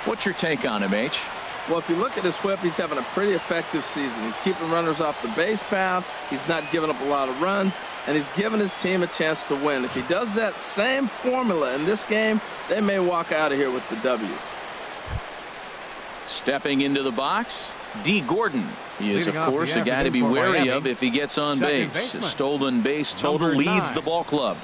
What's your take on him, H? Well, if you look at his whip, he's having a pretty effective season. He's keeping runners off the base path. He's not giving up a lot of runs, and he's giving his team a chance to win. If he does that same formula in this game, they may walk out of here with the W. Stepping into the box, D. Gordon. He is, of course, a guy to be wary of if he gets on base. A stolen base total leads the ball club.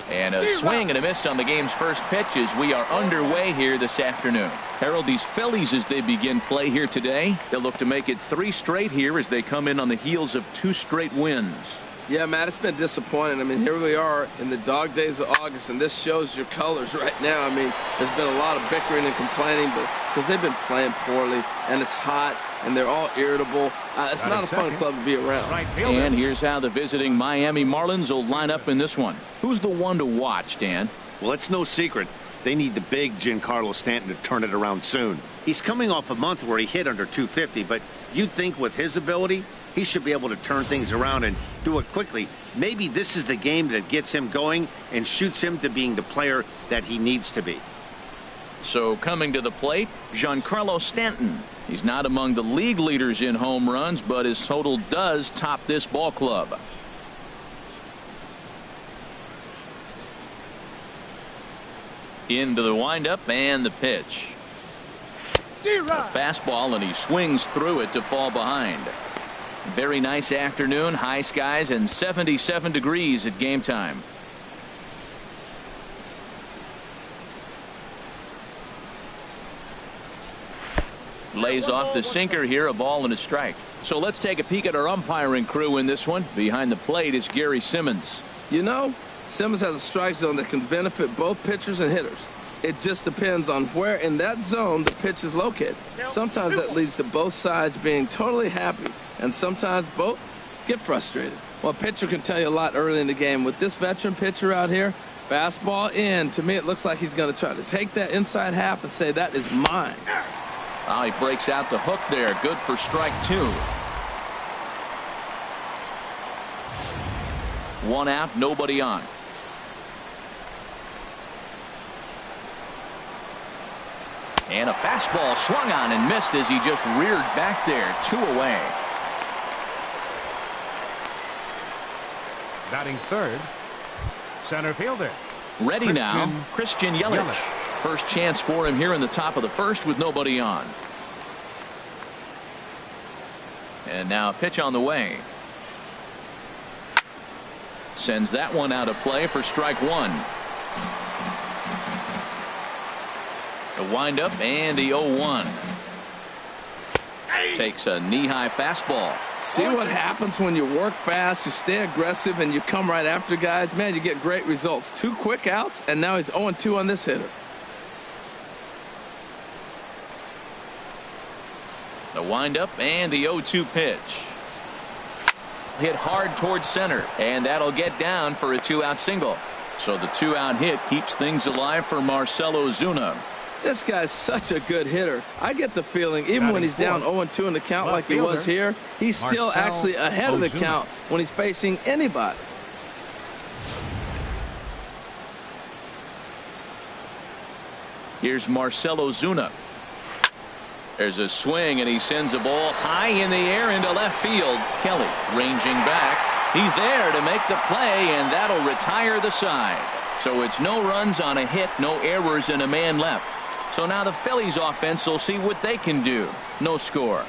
And a swing and a miss on the game's first pitch as we are underway here this afternoon. Harold, these Phillies, as they begin play here today, they'll look to make it 3 straight here as they come in on the heels of 2 straight wins. Yeah, Matt, it's been disappointing. I mean, here we are in the dog days of August, and this shows your colors right now. I mean, there's been a lot of bickering and complaining, but because they've been playing poorly, and it's hot, and they're all irritable. It's not a fun club to be around. And here's how the visiting Miami Marlins will line up in this one. Who's the one to watch, Dan? Well, it's no secret. They need the big Giancarlo Stanton to turn it around soon. He's coming off a month where he hit under 250, but you'd think with his ability, he should be able to turn things around and do it quickly. Maybe this is the game that gets him going and shoots him to being the player that he needs to be. So coming to the plate, Giancarlo Stanton. He's not among the league leaders in home runs, but his total does top this ball club. Into the windup and the pitch. A fastball, and he swings through it to fall behind. Very nice afternoon, high skies and 77 degrees at game time. Lays off the sinker here, a ball and a strike. So let's take a peek at our umpiring crew in this one. Behind the plate is Gary Simmons. You know, Simmons has a strike zone that can benefit both pitchers and hitters. It just depends on where in that zone the pitch is located. Sometimes that leads to both sides being totally happy, and sometimes both get frustrated. Well, a pitcher can tell you a lot early in the game. With this veteran pitcher out here, fastball in, to me it looks like he's going to try to take that inside half and say, that is mine. Oh, he breaks out the hook there. Good for strike 2. 1 out, nobody on. And a fastball swung on and missed as he just reared back there. 2 away. Batting third, center fielder. Ready now, Christian Yelich. First chance for him here in the top of the first with nobody on. And now a pitch on the way. Sends that one out of play for strike 1. The windup and the 0-1. Takes a knee-high fastball. See what happens when you work fast, you stay aggressive, and you come right after guys? Man, you get great results. 2 quick outs, and now he's 0-2 on this hitter. The windup and the 0-2 pitch. Hit hard towards center, and that'll get down for a 2-out single. So the 2-out hit keeps things alive for Marcell Ozuna. This guy's such a good hitter. I get the feeling even when he's down 0-2 in the count like he was here, he's still actually ahead of the count when he's facing anybody. Here's Marcell Ozuna. There's a swing, and he sends a ball high in the air into left field. Kelly ranging back. He's there to make the play, and that'll retire the side. So it's no runs on a hit, no errors, and a man left. So now the Phillies offense will see what they can do. No score.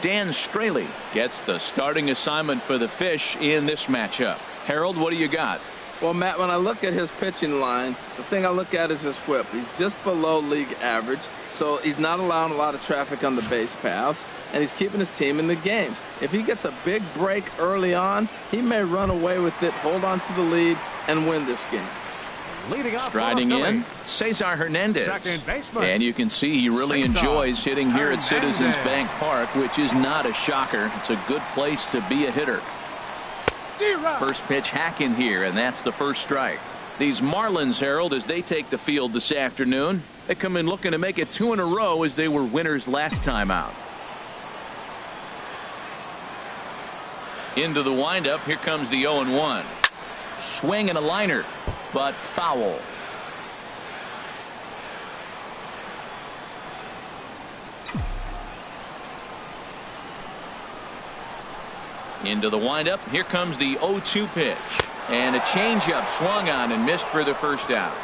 Dan Straley gets the starting assignment for the Fish in this matchup. Harold, what do you got? Well, Matt, when I look at his pitching line, the thing I look at is his whip. He's just below league average, so he's not allowing a lot of traffic on the base paths, and he's keeping his team in the games. If he gets a big break early on, he may run away with it, hold on to the lead, and win this game. Striding in, Cesar Hernandez. And you can see he really enjoys hitting here at Citizens Bank Park, which is not a shocker. It's a good place to be a hitter. First pitch hack in here, and that's the first strike. These Marlins, Harold, as they take the field this afternoon, they come in looking to make it 2 in a row as they were winners last time out. Into the windup. Here comes the 0-1. Swing and a liner, but foul. Into the windup. Here comes the 0-2 pitch. And a changeup swung on and missed for the first out.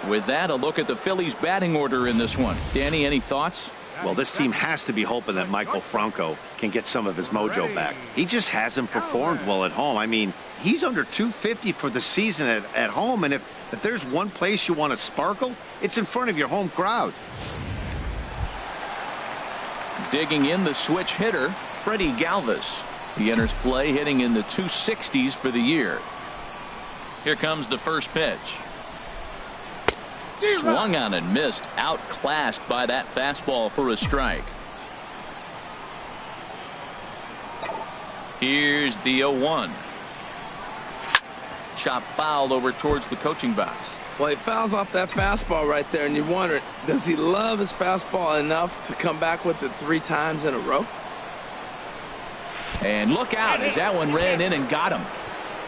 With that, a look at the Phillies batting order in this one. Danny, any thoughts? Well, this team has to be hoping that Michael Franco can get some of his mojo back. He just hasn't performed well at home. I mean, he's under 250 for the season at home, and if there's one place you want to sparkle, it's in front of your home crowd. Digging in, the switch hitter, Freddie Galvis. He enters play hitting in the 260s for the year. Here comes the first pitch. Swung on and missed. Outclassed by that fastball for a strike. Here's the 0-1. Chop fouled over towards the coaching box. Well, he fouls off that fastball right there, and you wonder, does he love his fastball enough to come back with it 3 times in a row? And look out as that one ran in and got him.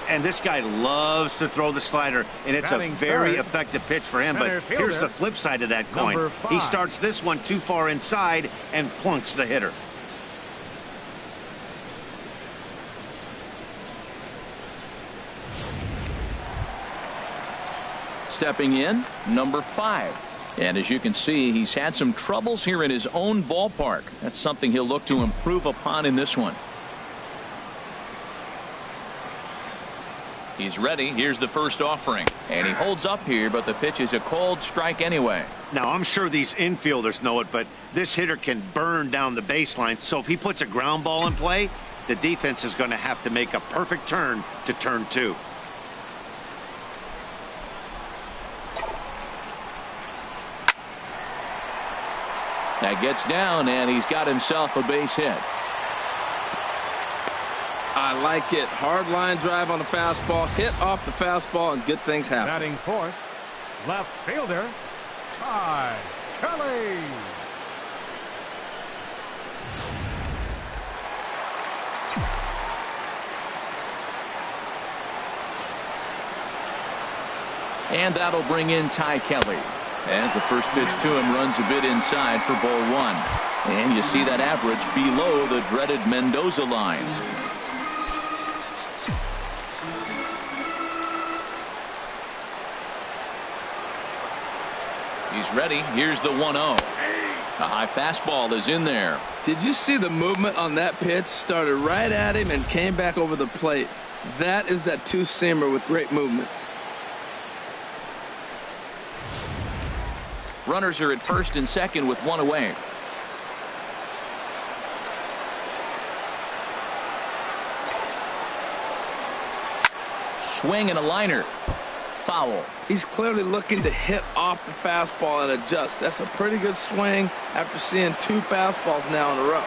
And this guy loves to throw the slider, and it's a very effective pitch for him. But here's the flip side of that coin. He starts this one too far inside and plunks the hitter. Stepping in, number 5. And as you can see, he's had some troubles here in his own ballpark. That's something he'll look to improve upon in this one. He's ready. Here's the first offering. And he holds up here, but the pitch is a cold strike anyway. Now, I'm sure these infielders know it, but this hitter can burn down the baseline. So if he puts a ground ball in play, the defense is going to have to make a perfect turn to turn 2. That gets down, and he's got himself a base hit. I like it. Hard line drive on the fastball, hit off the fastball, and good things happen. Batting fourth, left fielder, Ty Kelly. And that'll bring in Ty Kelly. As the first pitch to him runs a bit inside for ball 1. And you see that average below the dreaded Mendoza line. He's ready. Here's the 1-0. A high fastball is in there. Did you see the movement on that pitch? Started right at him and came back over the plate. That is that 2-seamer with great movement. Runners are at first and second with 1 away. Swing and a liner. Foul. He's clearly looking to hit off the fastball and adjust. That's a pretty good swing after seeing 2 fastballs now in a row.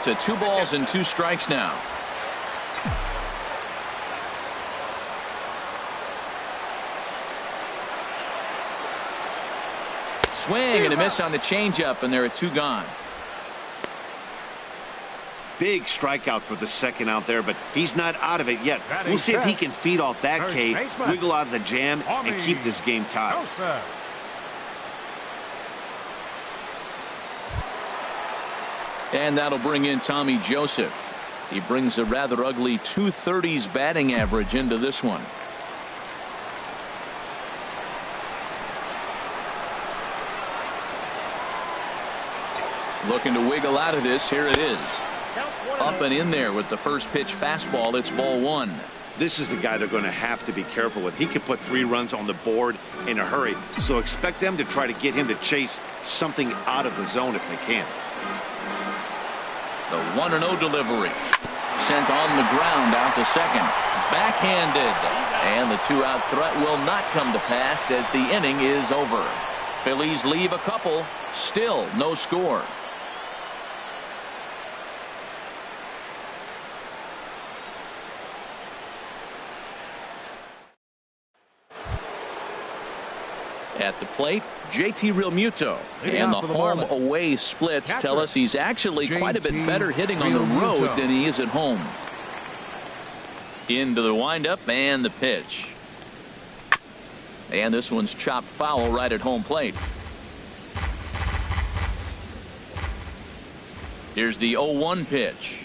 To 2 balls and 2 strikes now. Swing and a miss on the changeup, and there are 2 gone. Big strikeout for the second out there, but he's not out of it yet. We'll see if he can feed off that K, wiggle out of the jam, and keep this game tied. And that'll bring in Tommy Joseph. He brings a rather ugly 230s batting average into this one. Looking to wiggle out of this. Here it is. Up and in there with the first pitch fastball. It's ball 1. This is the guy they're going to have to be careful with. He can put 3 runs on the board in a hurry, so expect them to try to get him to chase something out of the zone if they can. The 1-0 delivery. Sent on the ground out to second. Backhanded. And the 2-out threat will not come to pass as the inning is over. Phillies leave a couple. Still no score. At the plate, JT Realmuto. And the home-away splits tell us he's actually quite a bit better hitting on the road than he is at home. Into the windup and the pitch. And this one's chopped foul right at home plate. Here's the 0-1 pitch.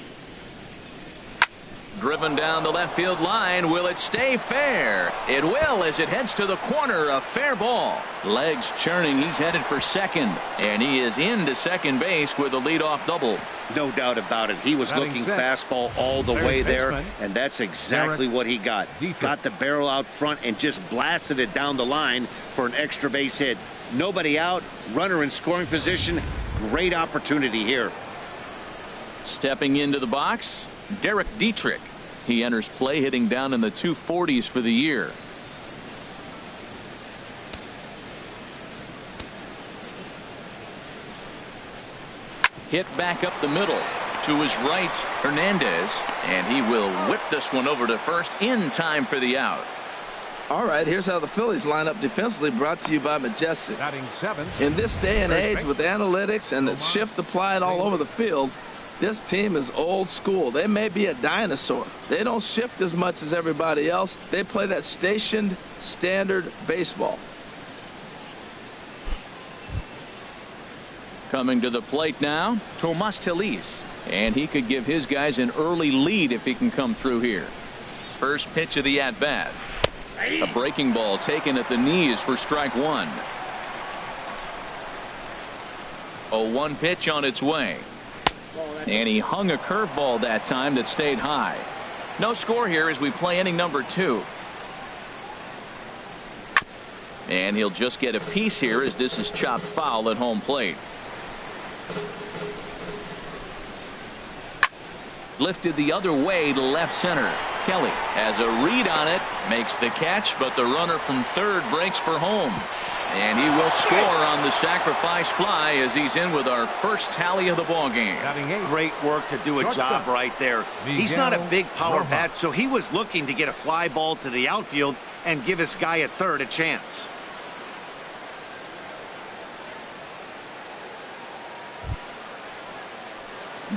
Driven down the left field line. Will it stay fair? It will, as it heads to the corner. A fair ball. Legs churning. He's headed for second. And he is into second base with a leadoff double. No doubt about it. He was looking fastball all the way there, and that's exactly what he got. Got the barrel out front and just blasted it down the line for an extra base hit. Nobody out. Runner in scoring position. Great opportunity here. Stepping into the box, Derek Dietrich. He enters play hitting down in the 240s for the year. Hit back up the middle. To his right, Hernandez. And he will whip this one over to first in time for the out. All right, here's how the Phillies line up defensively, brought to you by Majestic. In this day and age with analytics and the shift applied all over the field, this team is old school. They may be a dinosaur. They don't shift as much as everybody else. They play that stationed standard baseball. Coming to the plate now, Tomas Tillis. And he could give his guys an early lead if he can come through here. First pitch of the at-bat. A breaking ball taken at the knees for strike one. 0-1 pitch on its way. And he hung a curveball that time that stayed high. No score here as we play inning number 2. And he'll just get a piece here as this is chopped foul at home plate. Lifted the other way to left center. Kelly has a read on it, makes the catch, but the runner from third breaks for home. And he will score on the sacrifice fly as he's in with our first tally of the ball game. Great work to do a job right there. He's not a big power bat, so he was looking to get a fly ball to the outfield and give his guy at third a chance.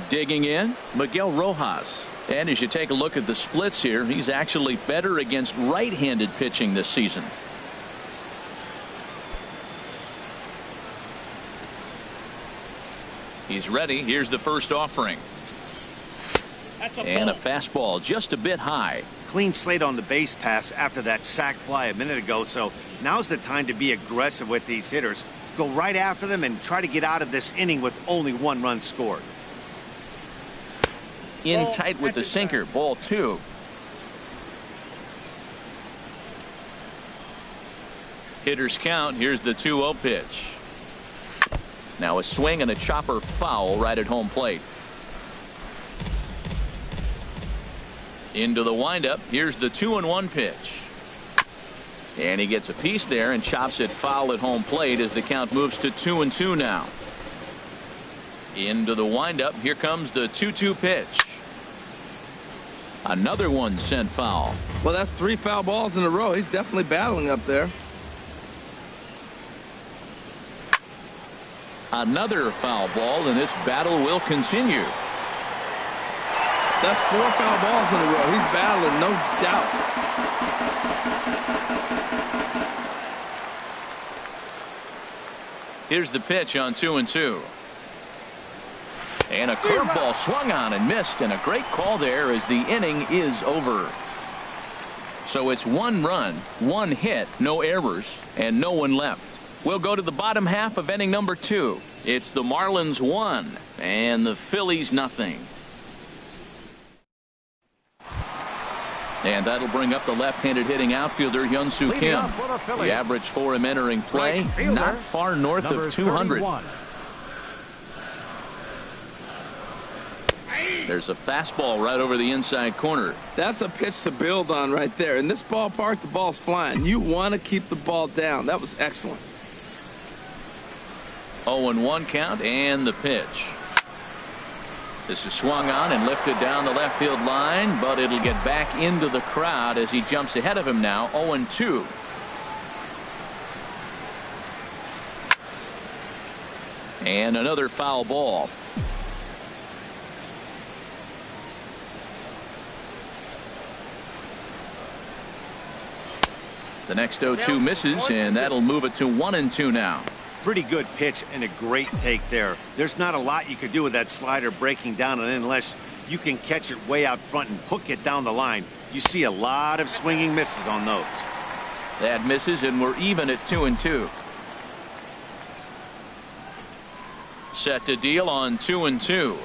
Digging in, Miguel Rojas. And as you take a look at the splits here, he's actually better against right-handed pitching this season. He's ready. Here's the first offering. And a fastball just a bit high. Clean slate on the base pass after that sac fly a minute ago, so now's the time to be aggressive with these hitters. Go right after them and try to get out of this inning with only 1 run scored. In tight with the sinker. Ball 2. Hitters count. Here's the 2-0 pitch. Now a swing and a chopper foul right at home plate. Into the windup. Here's the 2-1 pitch. And he gets a piece there and chops it foul at home plate as the count moves to 2-2 now. Into the windup. Here comes the 2-2 pitch. Another one sent foul. Well, that's 3 foul balls in a row. He's definitely battling up there. Another foul ball, and this battle will continue. That's 4 foul balls in a row. He's battling, no doubt. Here's the pitch on 2-2. And a curveball swung on and missed, and a great call there as the inning is over. So it's 1 run, 1 hit, no errors, and no one left. We'll go to the bottom half of inning number 2. It's the Marlins 1 and the Phillies nothing. And that'll bring up the left-handed hitting outfielder Hyun-Soo Kim. The average for him entering play not far north of 200. 31. There's a fastball right over the inside corner. That's a pitch to build on right there. In this ballpark, the ball's flying. You want to keep the ball down. That was excellent. 0-1 count and the pitch. This is swung on and lifted down the left field line, but it'll get back into the crowd as he jumps ahead of him now. 0-2. And another foul ball. The next 0-2 misses, and that'll move it to 1-2 now. Pretty good pitch and a great take there. There's not a lot you could do with that slider breaking down, and unless you can catch it way out front and hook it down the line, you see a lot of swinging misses on those. That misses, and we're even at 2-2. Set to deal on 2-2.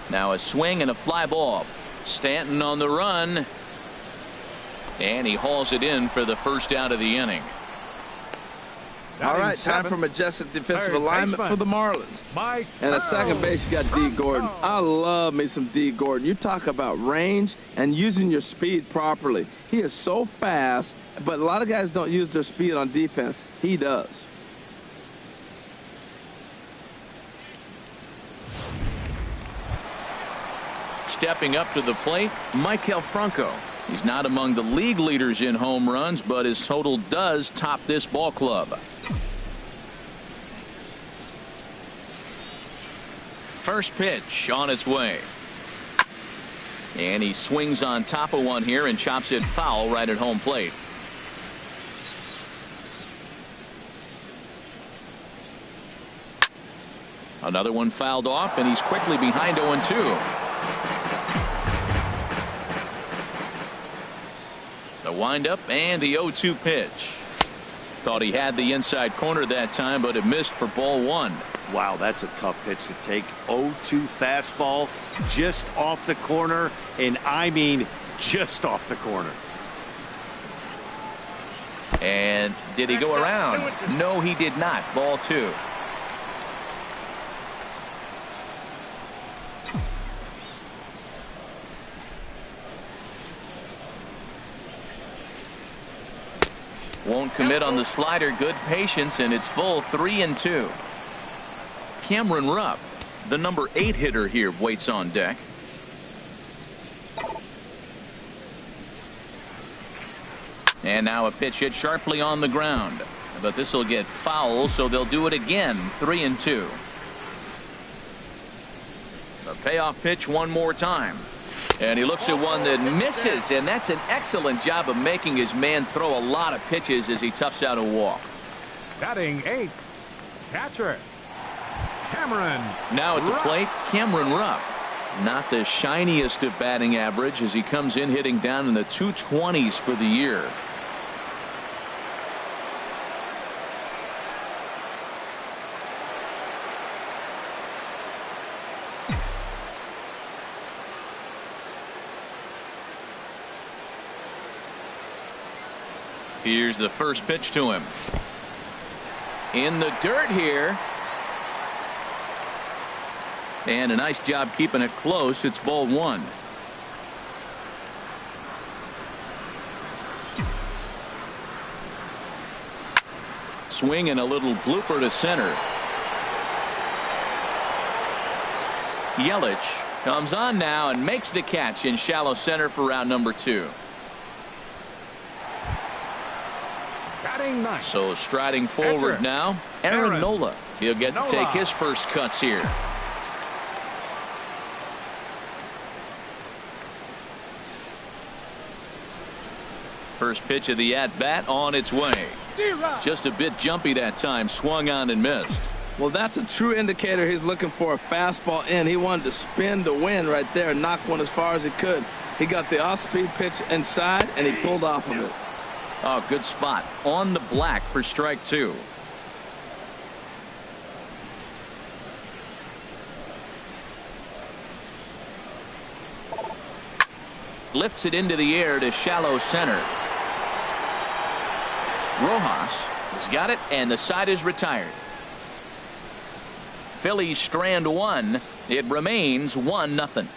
Now a swing and a fly ball. Stanton on the run. And he hauls it in for the first out of the inning. All right, time for majestic defensive alignment for the Marlins. And at second base, you got D. Gordon. I love me some D. Gordon. You talk about range and using your speed properly. He is so fast, but a lot of guys don't use their speed on defense. He does. Stepping up to the plate, Maikel Franco. He's not among the league leaders in home runs, but his total does top this ball club. First pitch on its way. And he swings on top of one here and chops it foul right at home plate. Another one fouled off, and he's quickly behind 0-2. The windup and the 0-2 pitch. Thought he had the inside corner that time, but it missed for ball one. Wow, that's a tough pitch to take. 0-2 fastball just off the corner, and I mean just off the corner. And did he go around? No, he did not. Ball two. Won't commit on the slider. Good patience, and it's full 3-2. Cameron Rupp, the number 8 hitter here, waits on deck. And now a pitch hit sharply on the ground, but this will get foul, so they'll do it again. 3-2. The payoff pitch one more time. And he looks at one that misses, and that's an excellent job of making his man throw a lot of pitches as he toughs out a walk. Batting 8th, catcher Cameron. Now at the plate, Cameron Rupp. Not the shiniest of batting average as he comes in hitting down in the 220s for the year. Here's the first pitch to him. In the dirt here. And a nice job keeping it close. It's ball one. Swing and a little blooper to center. Yelich comes on now and makes the catch in shallow center for round number 2. So striding forward now, Aaron Nola. He'll get to take his first cuts here. First pitch of the at-bat on its way. Just a bit jumpy that time, swung on and missed. Well, that's a true indicator he's looking for a fastball in. He wanted to spin the wind right there and knock one as far as he could. He got the off-speed pitch inside, and he pulled off of it. Oh, good spot on the black for strike 2. Lifts it into the air to shallow center. Rojas has got it, and the side is retired. Phillies strand one. It remains 1-0.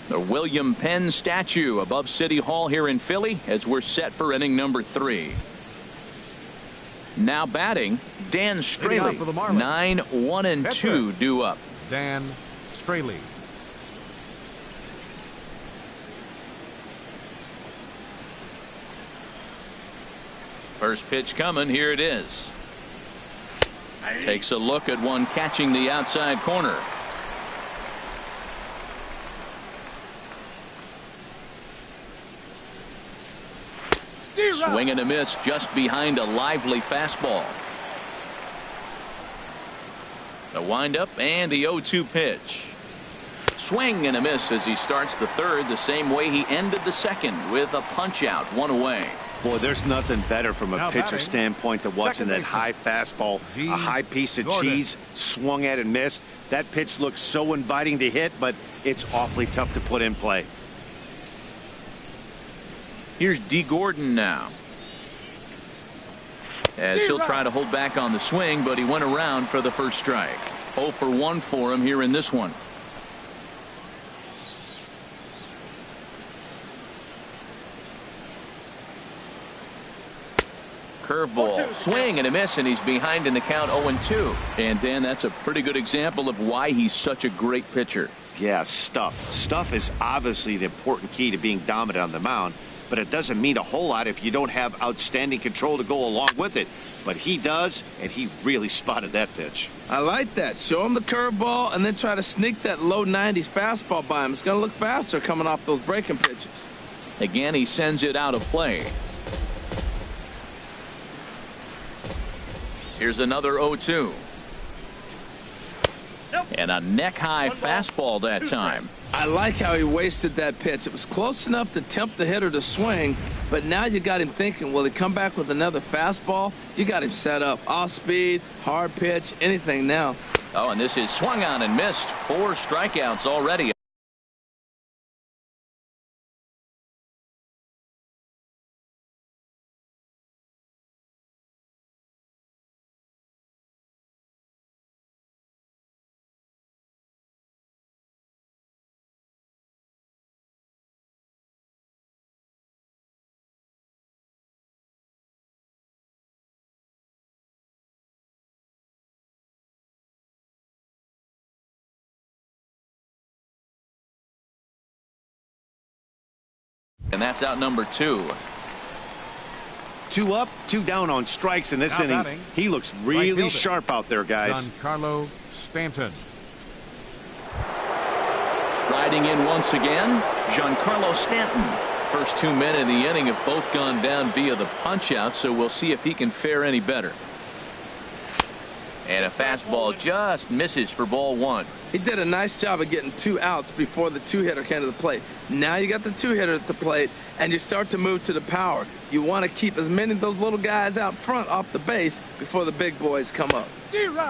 The William Penn statue above City Hall here in Philly as we're set for inning number 3. Now batting, Dan Straley. 9-1-2 due up. Dan Straley. First pitch coming. Here it is. Takes a look at one catching the outside corner. Swing and a miss just behind a lively fastball. The windup and the 0-2 pitch. Swing and a miss as he starts the third the same way he ended the second, with a punch out, one away. Boy, there's nothing better from a pitcher standpoint than watching that high fastball, a high piece of cheese, swung at and missed. That pitch looks so inviting to hit, but it's awfully tough to put in play. Here's D. Gordon now, as he'll try to hold back on the swing, but he went around for the first strike. 0 for 1 for him here in this one. Curveball, swing and a miss, and he's behind in the count 0-2. And Dan, that's a pretty good example of why he's such a great pitcher. Yeah, stuff. Stuff is obviously the important key to being dominant on the mound, but it doesn't mean a whole lot if you don't have outstanding control to go along with it. But he does, and he really spotted that pitch. I like that. Show him the curveball and then try to sneak that low 90s fastball by him. It's going to look faster coming off those breaking pitches. Again, he sends it out of play. Here's another 0-2. And a neck-high fastball that time. I like how he wasted that pitch. It was close enough to tempt the hitter to swing, but now you got him thinking, will he come back with another fastball? You got him set up. Off speed, hard pitch, anything now. Oh, and this is swung on and missed. 4 strikeouts already. And that's out number 2. 2 up, 2 down on strikes in this inning. He looks really sharp out there, guys. Giancarlo Stanton. Riding in once again, Giancarlo Stanton. First 2 men in the inning have both gone down via the punch out, so we'll see if he can fare any better. And a fastball just misses for ball 1. He did a nice job of getting 2 outs before the 2-hitter came to the plate. Now you got the 2-hitter at the plate, and you start to move to the power. You want to keep as many of those little guys out front off the base before the big boys come up.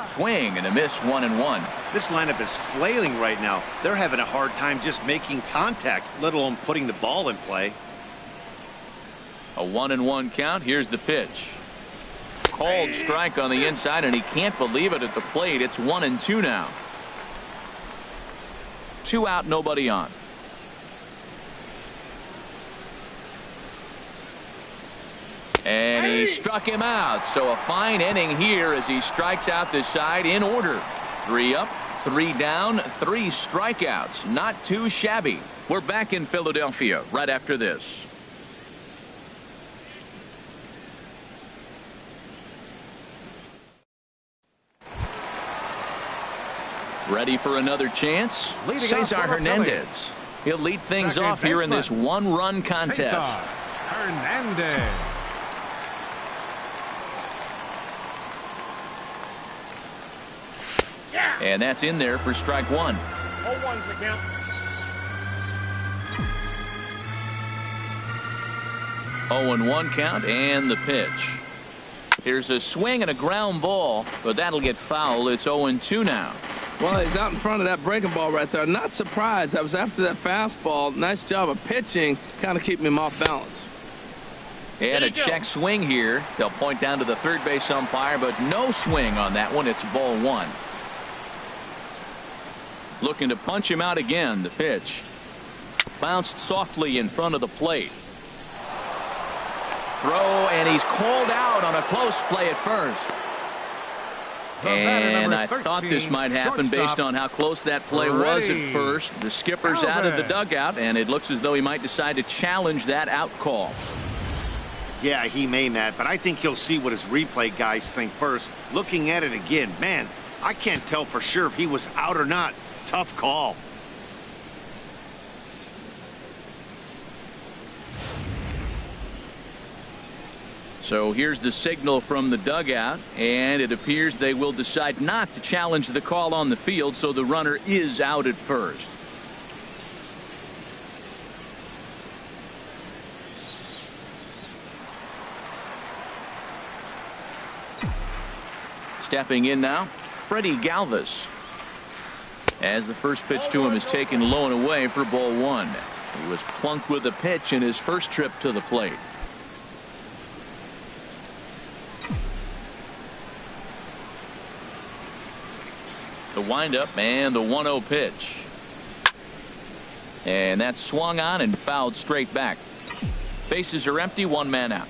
Swing and a miss, 1-1. This lineup is flailing right now. They're having a hard time just making contact, let alone putting the ball in play. A 1-1 count. Here's the pitch. Called strike on the inside, and he can't believe it at the plate. It's 1-2 now. 2 out, nobody on. And he struck him out. So a fine inning here as he strikes out this side in order. 3 up, 3 down, 3 strikeouts. Not too shabby. We're back in Philadelphia right after this. Ready for another chance? Cesar Hernandez. He'll lead things off here in this 1-run contest. Cesar Hernandez. And that's in there for strike 1. 0-1's the count. Oh, 0-1 count and the pitch. Here's a swing and a ground ball, but that'll get foul. It's 0-2 now. Well, he's out in front of that breaking ball right there. Not surprised. I was after that fastball. Nice job of pitching, kind of keeping him off balance. And a check swing here. They'll point down to the third base umpire, but no swing on that one. It's ball 1. Looking to punch him out again. The pitch bounced softly in front of the plate. Throw, and he's called out on a close play at first. And I thought this might happen based on how close that play was at first. The skipper's out of the dugout, and it looks as though he might decide to challenge that out call. Yeah, he may, Matt, but I think he'll see what his replay guys think first. Looking at it again, man, I can't tell for sure if he was out or not. Tough call. So here's the signal from the dugout, and it appears they will decide not to challenge the call on the field, so the runner is out at first. Stepping in now, Freddie Galvis, as the first pitch to him is taken low and away for ball one. He was plunked with a pitch in his first trip to the plate. The windup and the 1-0 pitch. And that's swung on and fouled straight back. Bases are empty, one man out.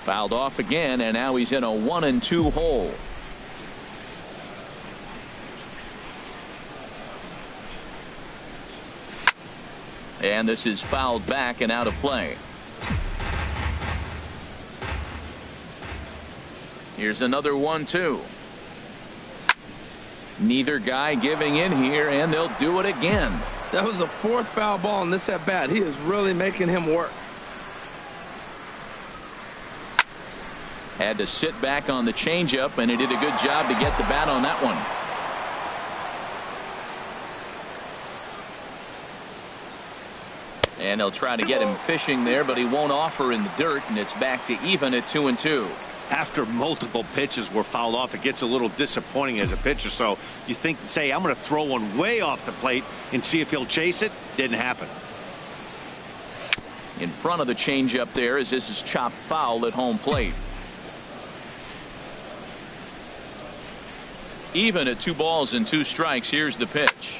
Fouled off again, and now he's in a 1-2 hole. And this is fouled back and out of play. Here's another 1-2. Neither guy giving in here, and they'll do it again. That was the fourth foul ball in this at bat. He is really making him work. Had to sit back on the changeup, and he did a good job to get the bat on that one. And they'll try to get him fishing there, but he won't offer in the dirt, and it's back to even at 2-2. After multiple pitches were fouled off, it gets a little disappointing as a pitcher. So you think, say, I'm going to throw one way off the plate and see if he'll chase it. Didn't happen. In front of the changeup there as this is chopped foul at home plate. Even at 2 balls and 2 strikes. Here's the pitch.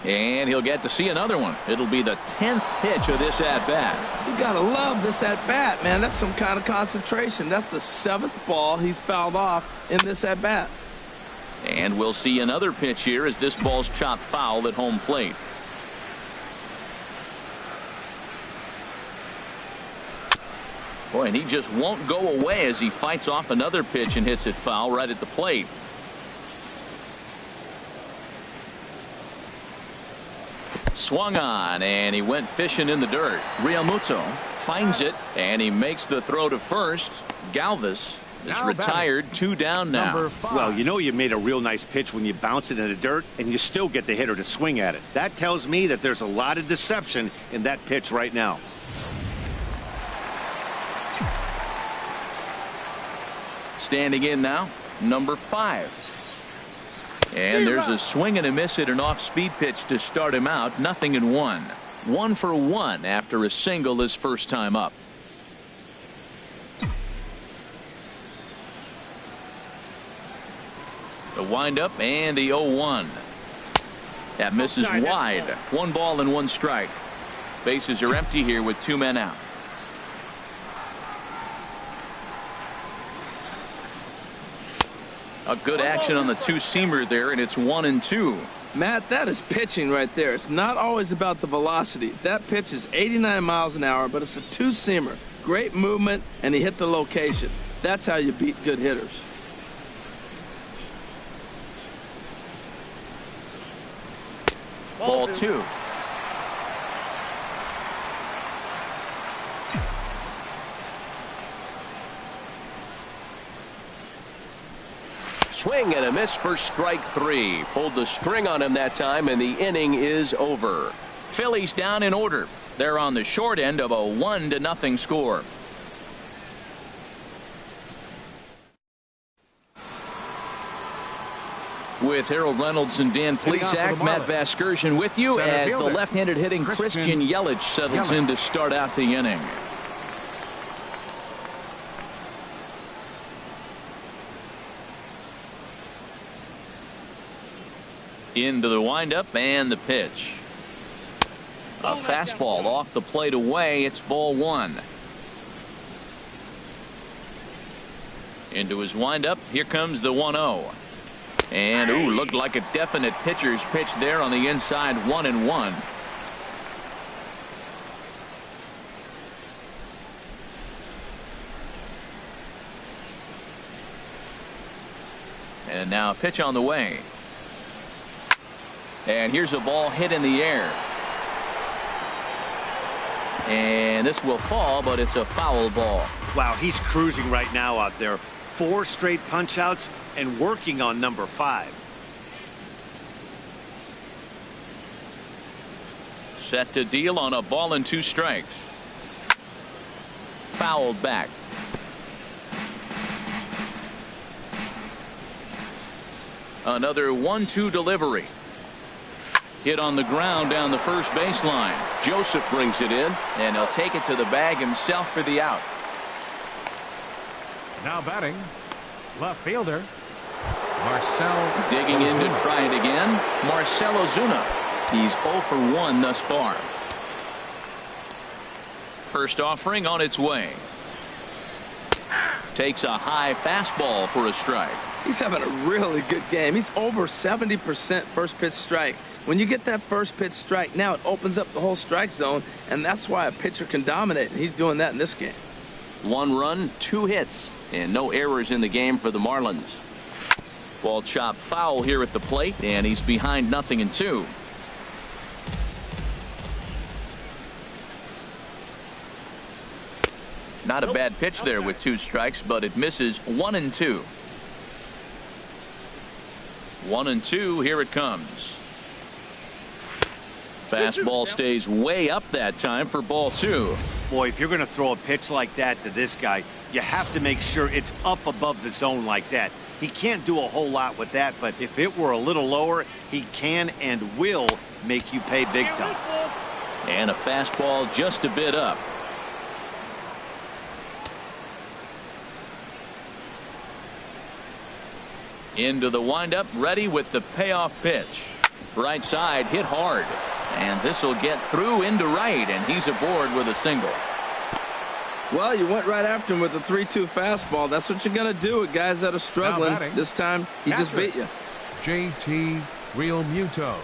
And he'll get to see another one. It'll be the 10th pitch of this at-bat. You gotta love this at-bat, man. That's some kind of concentration. That's the 7th ball he's fouled off in this at-bat. And we'll see another pitch here as this ball's chopped foul at home plate. Boy, and he just won't go away as he fights off another pitch and hits it foul right at the plate. Swung on, and he went fishing in the dirt. Realmuto finds it, and he makes the throw to first. Galvis is retired, 2 down now. Well, you know you made a real nice pitch when you bounce it in the dirt, and you still get the hitter to swing at it. That tells me that there's a lot of deception in that pitch right now. Standing in now, number 5. And there's a swing and a miss at an off-speed pitch to start him out. 0-1. 1 for 1 after a single his first time up. The windup and the 0-1. That misses wide. 1 ball and 1 strike. Bases are empty here with 2 men out. A good action on the 2-seamer there, and it's 1-2. Matt, that is pitching right there. It's not always about the velocity. That pitch is 89 miles an hour, but it's a 2-seamer. Great movement, and he hit the location. That's how you beat good hitters. Ball 2. Swing and a miss for strike 3. Pulled the string on him that time, and the inning is over. Phillies down in order. They're on the short end of a 1-0 score. With Harold Reynolds and Dan Plesac, Matt Vasgersian with you as the left-handed hitting Christian Yelich settles in to start out the inning. Into the windup and the pitch. A fastball off the plate away. It's ball 1. Into his windup. Here comes the 1-0. And looked like a definite pitcher's pitch there on the inside. 1-1. And now a pitch on the way. And here's a ball hit in the air. And this will fall, but it's a foul ball. Wow, he's cruising right now out there. 4 straight punch-outs and working on number 5. Set to deal on a ball and 2 strikes. Fouled back. Another 1-2 delivery. Hit on the ground down the first baseline. Joseph brings it in. And he'll take it to the bag himself for the out. Now batting, left fielder, Marcell. Digging in to try it again, Marcell Ozuna. He's 0 for 1 thus far. First offering on its way. Takes a high fastball for a strike. He's having a really good game. He's over 70% first pitch strike. When you get that first pitch strike, now it opens up the whole strike zone, and that's why a pitcher can dominate, and he's doing that in this game. 1 run, 2 hits, and no errors in the game for the Marlins. Ball chopped foul here at the plate, and he's behind 0-2. Not a bad pitch there with 2 strikes, but it misses. 1-2. 1-2. Here it comes. Fastball stays way up that time for ball 2. Boy, if you're going to throw a pitch like that to this guy, you have to make sure it's up above the zone like that. He can't do a whole lot with that, but if it were a little lower, he can and will make you pay big time. And a fastball just a bit up. Into the windup, ready with the payoff pitch. Right side hit hard, and this will get through into right, and he's aboard with a single. Well, you went right after him with the 3-2 fastball. That's what you're going to do with guys that are struggling. This time he just beat you. JT Realmuto.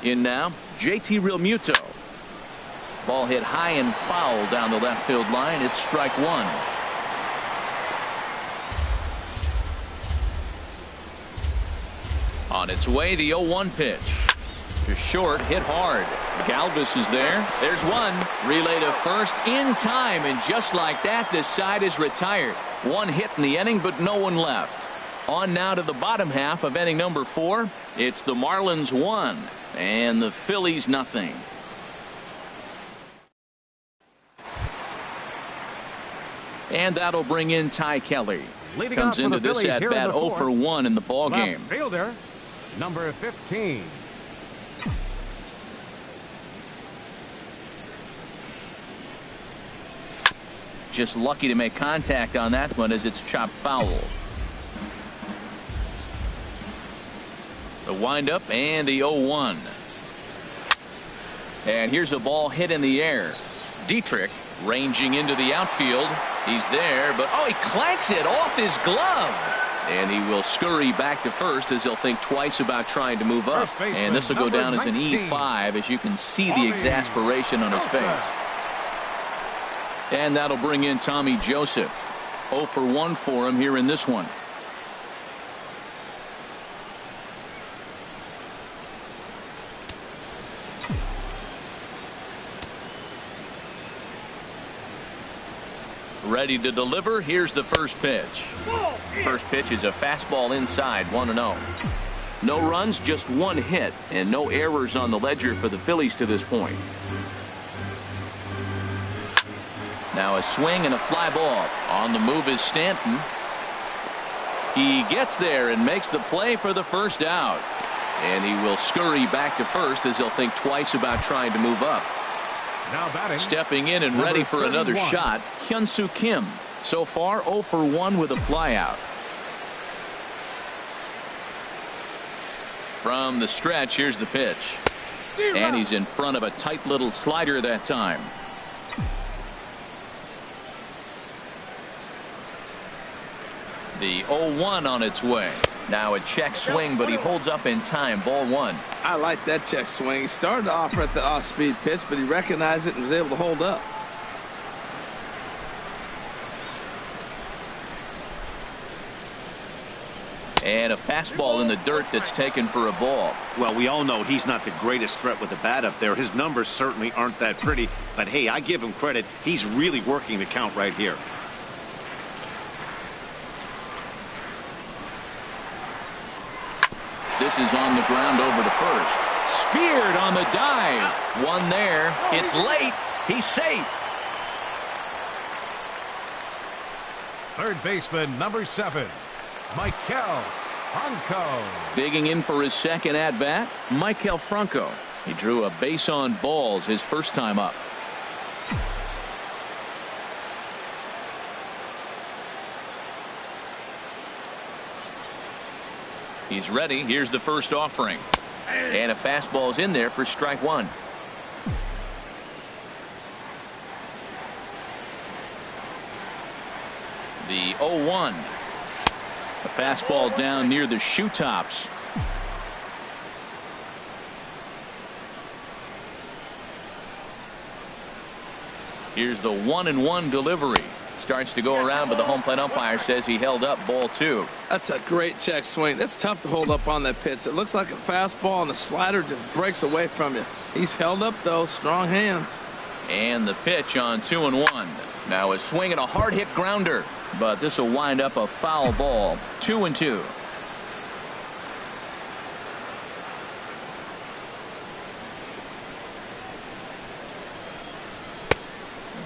In now, JT Realmuto. Ball hit high and foul down the left field line. It's strike 1. On its way, the 0-1 pitch. To short, hit hard. Galvis is there. There's one. Relay to first in time, and just like that, this side is retired. 1 hit in the inning, but no one left. On now to the bottom half of inning number 4. It's the Marlins 1 and the Phillies 0. And that'll bring in Ty Kelly. Leading Comes off into for the this Phillies at here in bat the 0 for 1 in the ball left game. Fielder, number 15. Just lucky to make contact on that one as it's chopped foul. The windup and the 0-1. And here's a ball hit in the air. Dietrich ranging into the outfield. He's there, but oh, he clanks it off his glove. And he will scurry back to first as he'll think twice about trying to move up. And this will go down as an E5, as you can see the exasperation on his face. And that'll bring in Tommy Joseph. 0 for 1 for him here in this one. Ready to deliver. Here's the first pitch. First pitch is a fastball inside, 1-0. No runs, just 1 hit, and no errors on the ledger for the Phillies to this point. Now a swing and a fly ball. On the move is Stanton. He gets there and makes the play for the first out. And he will scurry back to first as he'll think twice about trying to move up. Now batting. Stepping in and ready for another 31. shot, Hyun-Soo Kim. So far 0 for 1 with a flyout. From the stretch, here's the pitch. And he's in front of a tight little slider that time. The 0-1 on its way. Now a check swing, but he holds up in time. Ball one. I like that check swing. He started off at the off-speed pitch, but he recognized it and was able to hold up. And a fastball in the dirt that's taken for a ball. Well, we all know he's not the greatest threat with the bat up there. His numbers certainly aren't that pretty. But, hey, I give him credit. He's really working the count right here. This is on the ground over to first. Speared on the dive. One there. It's late. He's safe. Third baseman, number 7, Michael Franco. Digging in for his second at-bat, Michael Franco. He drew a base on balls his first time up. He's ready. Here's the first offering. And a fastball's in there for strike one. The 0-1. A fastball down near the shoe tops. Here's the 1-1 delivery. Starts to go around, but the home plate umpire says he held up. Ball two. That's a great check swing. That's tough to hold up on that pitch. It looks like a fastball, and the slider just breaks away from you. He's held up, though. Strong hands. And the pitch on 2-1. Now a swing and a hard hit grounder, but this will wind up a foul ball. 2-2.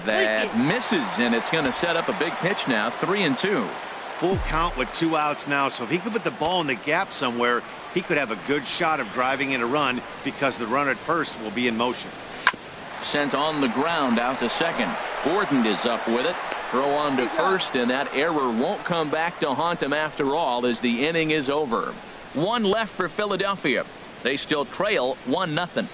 That misses, and it's going to set up a big pitch now. 3-2. Full count with 2 outs now, so if he could put the ball in the gap somewhere, he could have a good shot of driving in a run because the runner at first will be in motion. Sent on the ground out to second. Gordon is up with it. Throw on to first, and that error won't come back to haunt him after all as the inning is over. One left for Philadelphia. They still trail 1-0.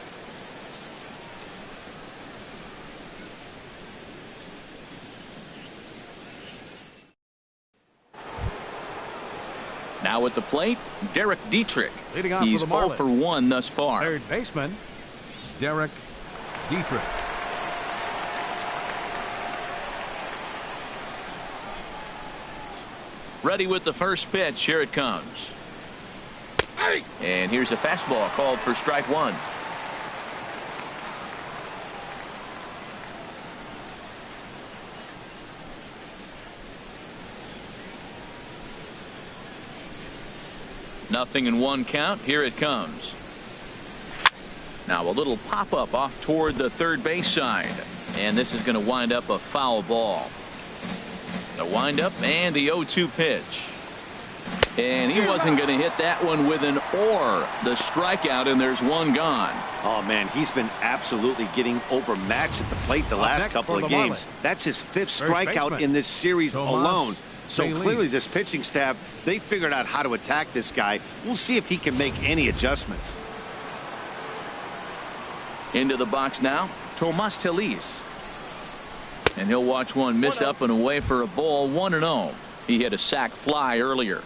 Now at the plate, Derek Dietrich. Leading off He's for the 0 Marlins. for 1 thus far. Third baseman, Derek Dietrich. Ready with the first pitch. Here it comes. And here's a fastball called for strike one. Nothing in one count. Here it comes. Now a little pop-up off toward the third base side. And this is going to wind up a foul ball. The windup and the 0-2 pitch. And he wasn't going to hit that one with an or. The strikeout, and there's one gone. Oh, man, he's been absolutely getting overmatched at the plate the last couple of games. That's his 5th strikeout in this series alone. So clearly this pitching staff, they figured out how to attack this guy. We'll see if he can make any adjustments. Into the box now, Tomas Telis. And he'll watch one miss up and away for a ball. 1-0. He hit a sac fly earlier.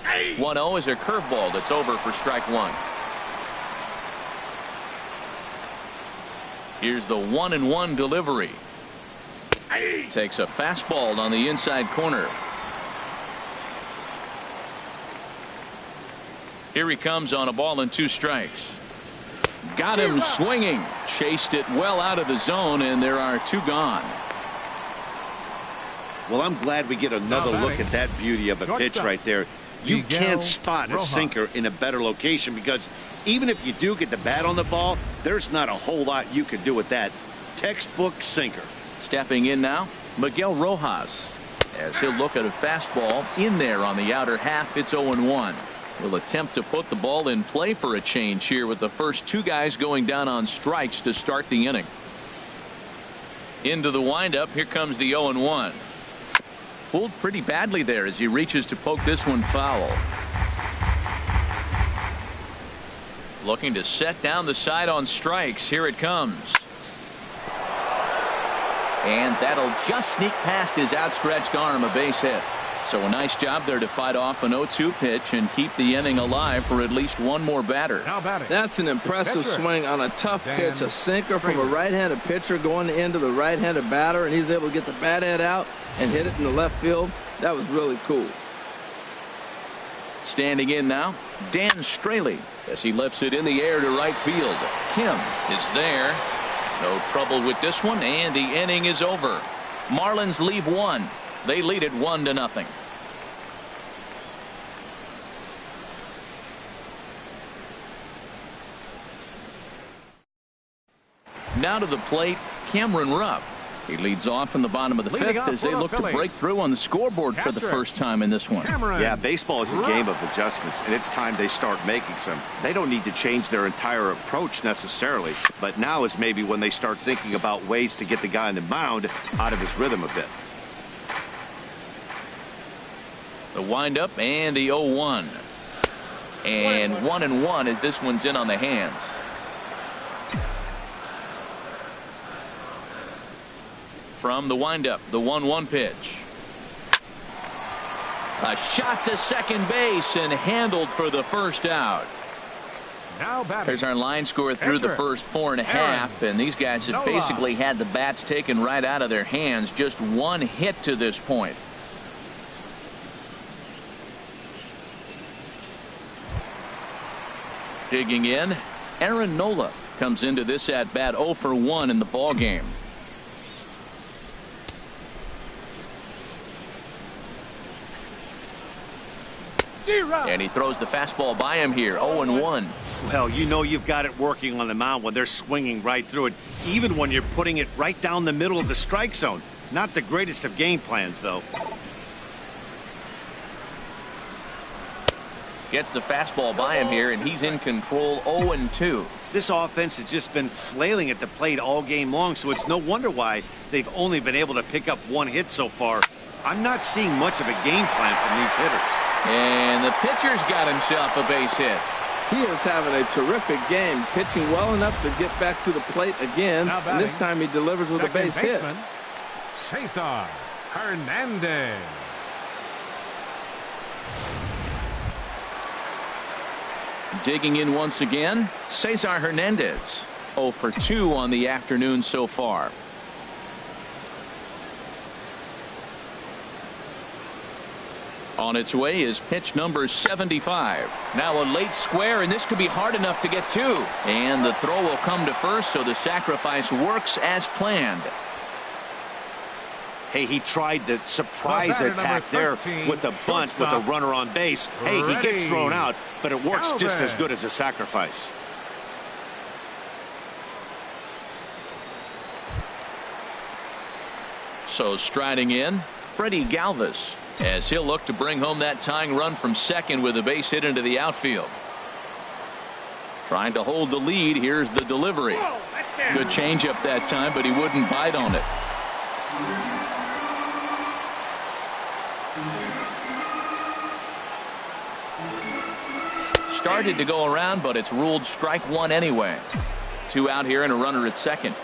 Hey. 1-0 is a curveball that's over for strike one. Here's the 1-1 delivery. Hey. Takes a fastball on the inside corner. Here he comes on a ball and 2 strikes. Got him swinging. Chased it well out of the zone, and there are 2 gone. Well, I'm glad we get another look at that beauty of a pitch right there. You can't spot a sinker in a better location because even if you do get the bat on the ball, there's not a whole lot you can do with that. Textbook sinker. Stepping in now, Miguel Rojas. As he'll look at a fastball in there on the outer half. It's 0-1. Will attempt to put the ball in play for a change here with the first 2 guys going down on strikes to start the inning. Into the windup. Here comes the 0-1. Fooled pretty badly there as he reaches to poke this one foul. Looking to set down the side on strikes. Here it comes. And that'll just sneak past his outstretched arm, a base hit. So a nice job there to fight off an 0-2 pitch and keep the inning alive for at least one more batter. Now batting. That's an impressive swing on a tough pitch. A sinker from a right-handed pitcher going into the right-handed batter, and he's able to get the bat head out and hit it in the left field. That was really cool. Standing in now, Dan Straley, as he lifts it in the air to right field. Kim is there. No trouble with this one, and the inning is over. Marlins leave one. They lead it 1-0. Now to the plate, Cameron Rupp. He leads off in the bottom of the fifth as they look to break through on the scoreboard for the first time in this one. Yeah, baseball is a game of adjustments, and it's time they start making some. They don't need to change their entire approach necessarily, but now is maybe when they start thinking about ways to get the guy on the mound out of his rhythm a bit. The windup and the 0-1. And 1-1 as this one's in on the hands. From the windup, the 1-1 pitch. A shot to second base and handled for the first out. Now batting. There's our line score through the first 4.5, and these guys have basically had the bats taken right out of their hands. Just one hit to this point. Digging in, Aaron Nola comes into this at bat 0 for 1 in the ball game. And he throws the fastball by him here. 0-1. Well, you know you've got it working on the mound when they're swinging right through it, even when you're putting it right down the middle of the strike zone. Not the greatest of game plans, though. Gets the fastball by him here, and he's in control. 0-2. This offense has just been flailing at the plate all game long, so it's no wonder why they've only been able to pick up one hit so far. I'm not seeing much of a game plan from these hitters. And the pitcher's got himself a base hit. He is having a terrific game, pitching well enough to get back to the plate again. And this time he delivers with a base hit. Cesar Hernandez. Digging in once again, Cesar Hernandez. 0 for 2 on the afternoon so far. On its way is pitch number 75. Now a late square, and this could be hard enough to get to. And the throw will come to first, so the sacrifice works as planned. Hey, he tried the surprise attack there with the bunt with a runner on base. Hey, he gets thrown out, but it works just as good as a sacrifice. So striding in, Freddie Galvis, as he'll look to bring home that tying run from second with a base hit into the outfield. Trying to hold the lead. Here's the delivery. Good changeup that time, but he wouldn't bite on it. Started to go around, but it's ruled strike one anyway. 2 out here and a runner at second.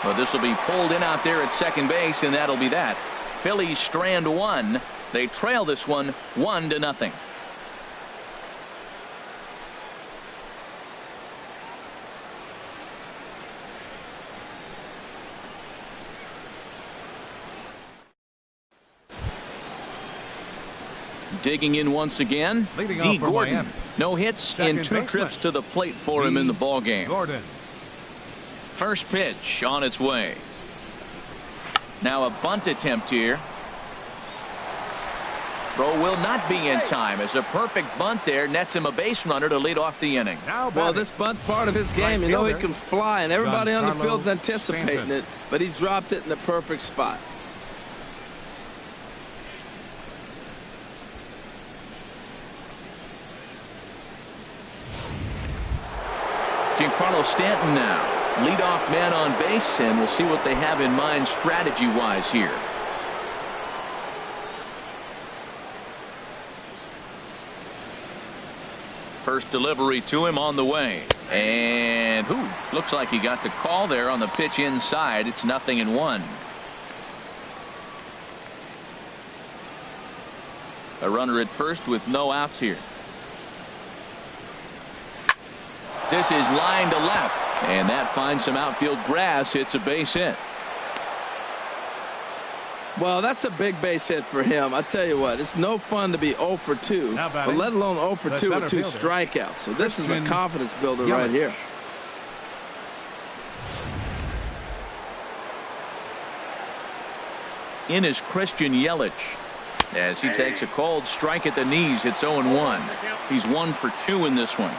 Well, this will be pulled in out there at second base, and that'll be that. Phillies strand one. They trail this one 1-0. Digging in once again, D. Gordon. No hits in 2 trips to the plate for him in the ball game. First pitch on its way. Now a bunt attempt here. Throw will not be in time, as a perfect bunt there nets him a base runner to lead off the inning. Well, this bunt's part of his game. You know he can fly, and everybody on the field's anticipating it, but he dropped it in the perfect spot. Giancarlo Stanton now, leadoff man on base, and we'll see what they have in mind strategy-wise here. First delivery to him on the way. And looks like he got the call there on the pitch inside. It's 0-1. A runner at first with no outs here. This is line to left, and that finds some outfield grass. It's a base hit. Well, that's a big base hit for him. I tell you what, it's no fun to be 0 for 2, but let alone 0 for 2 with 2 strikeouts. So this is a confidence builder right here. In is Christian Yelich. As he takes a cold strike at the knees, it's 0-1. He's 1 for 2 in this one.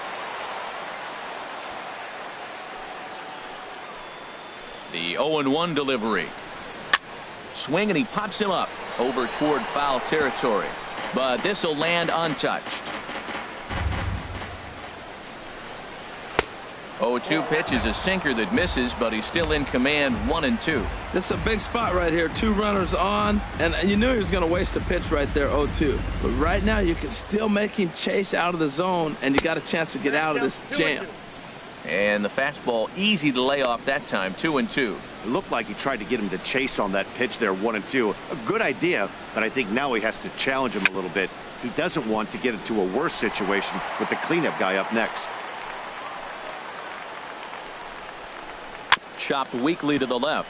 The 0-1 delivery. Swing, and he pops him up over toward foul territory. But this will land untouched. 0-2 pitch is a sinker that misses, but he's still in command. 1-2. This is a big spot right here. 2 runners on, and you knew he was going to waste a pitch right there. 0-2. But right now you can still make him chase out of the zone, and you got a chance to get out of this jam. And the fastball easy to lay off that time. 2-2. It looked like he tried to get him to chase on that pitch there. 1-2. A good idea, but I think now he has to challenge him a little bit. He doesn't want to get into a worse situation with the cleanup guy up next. Chopped weakly to the left.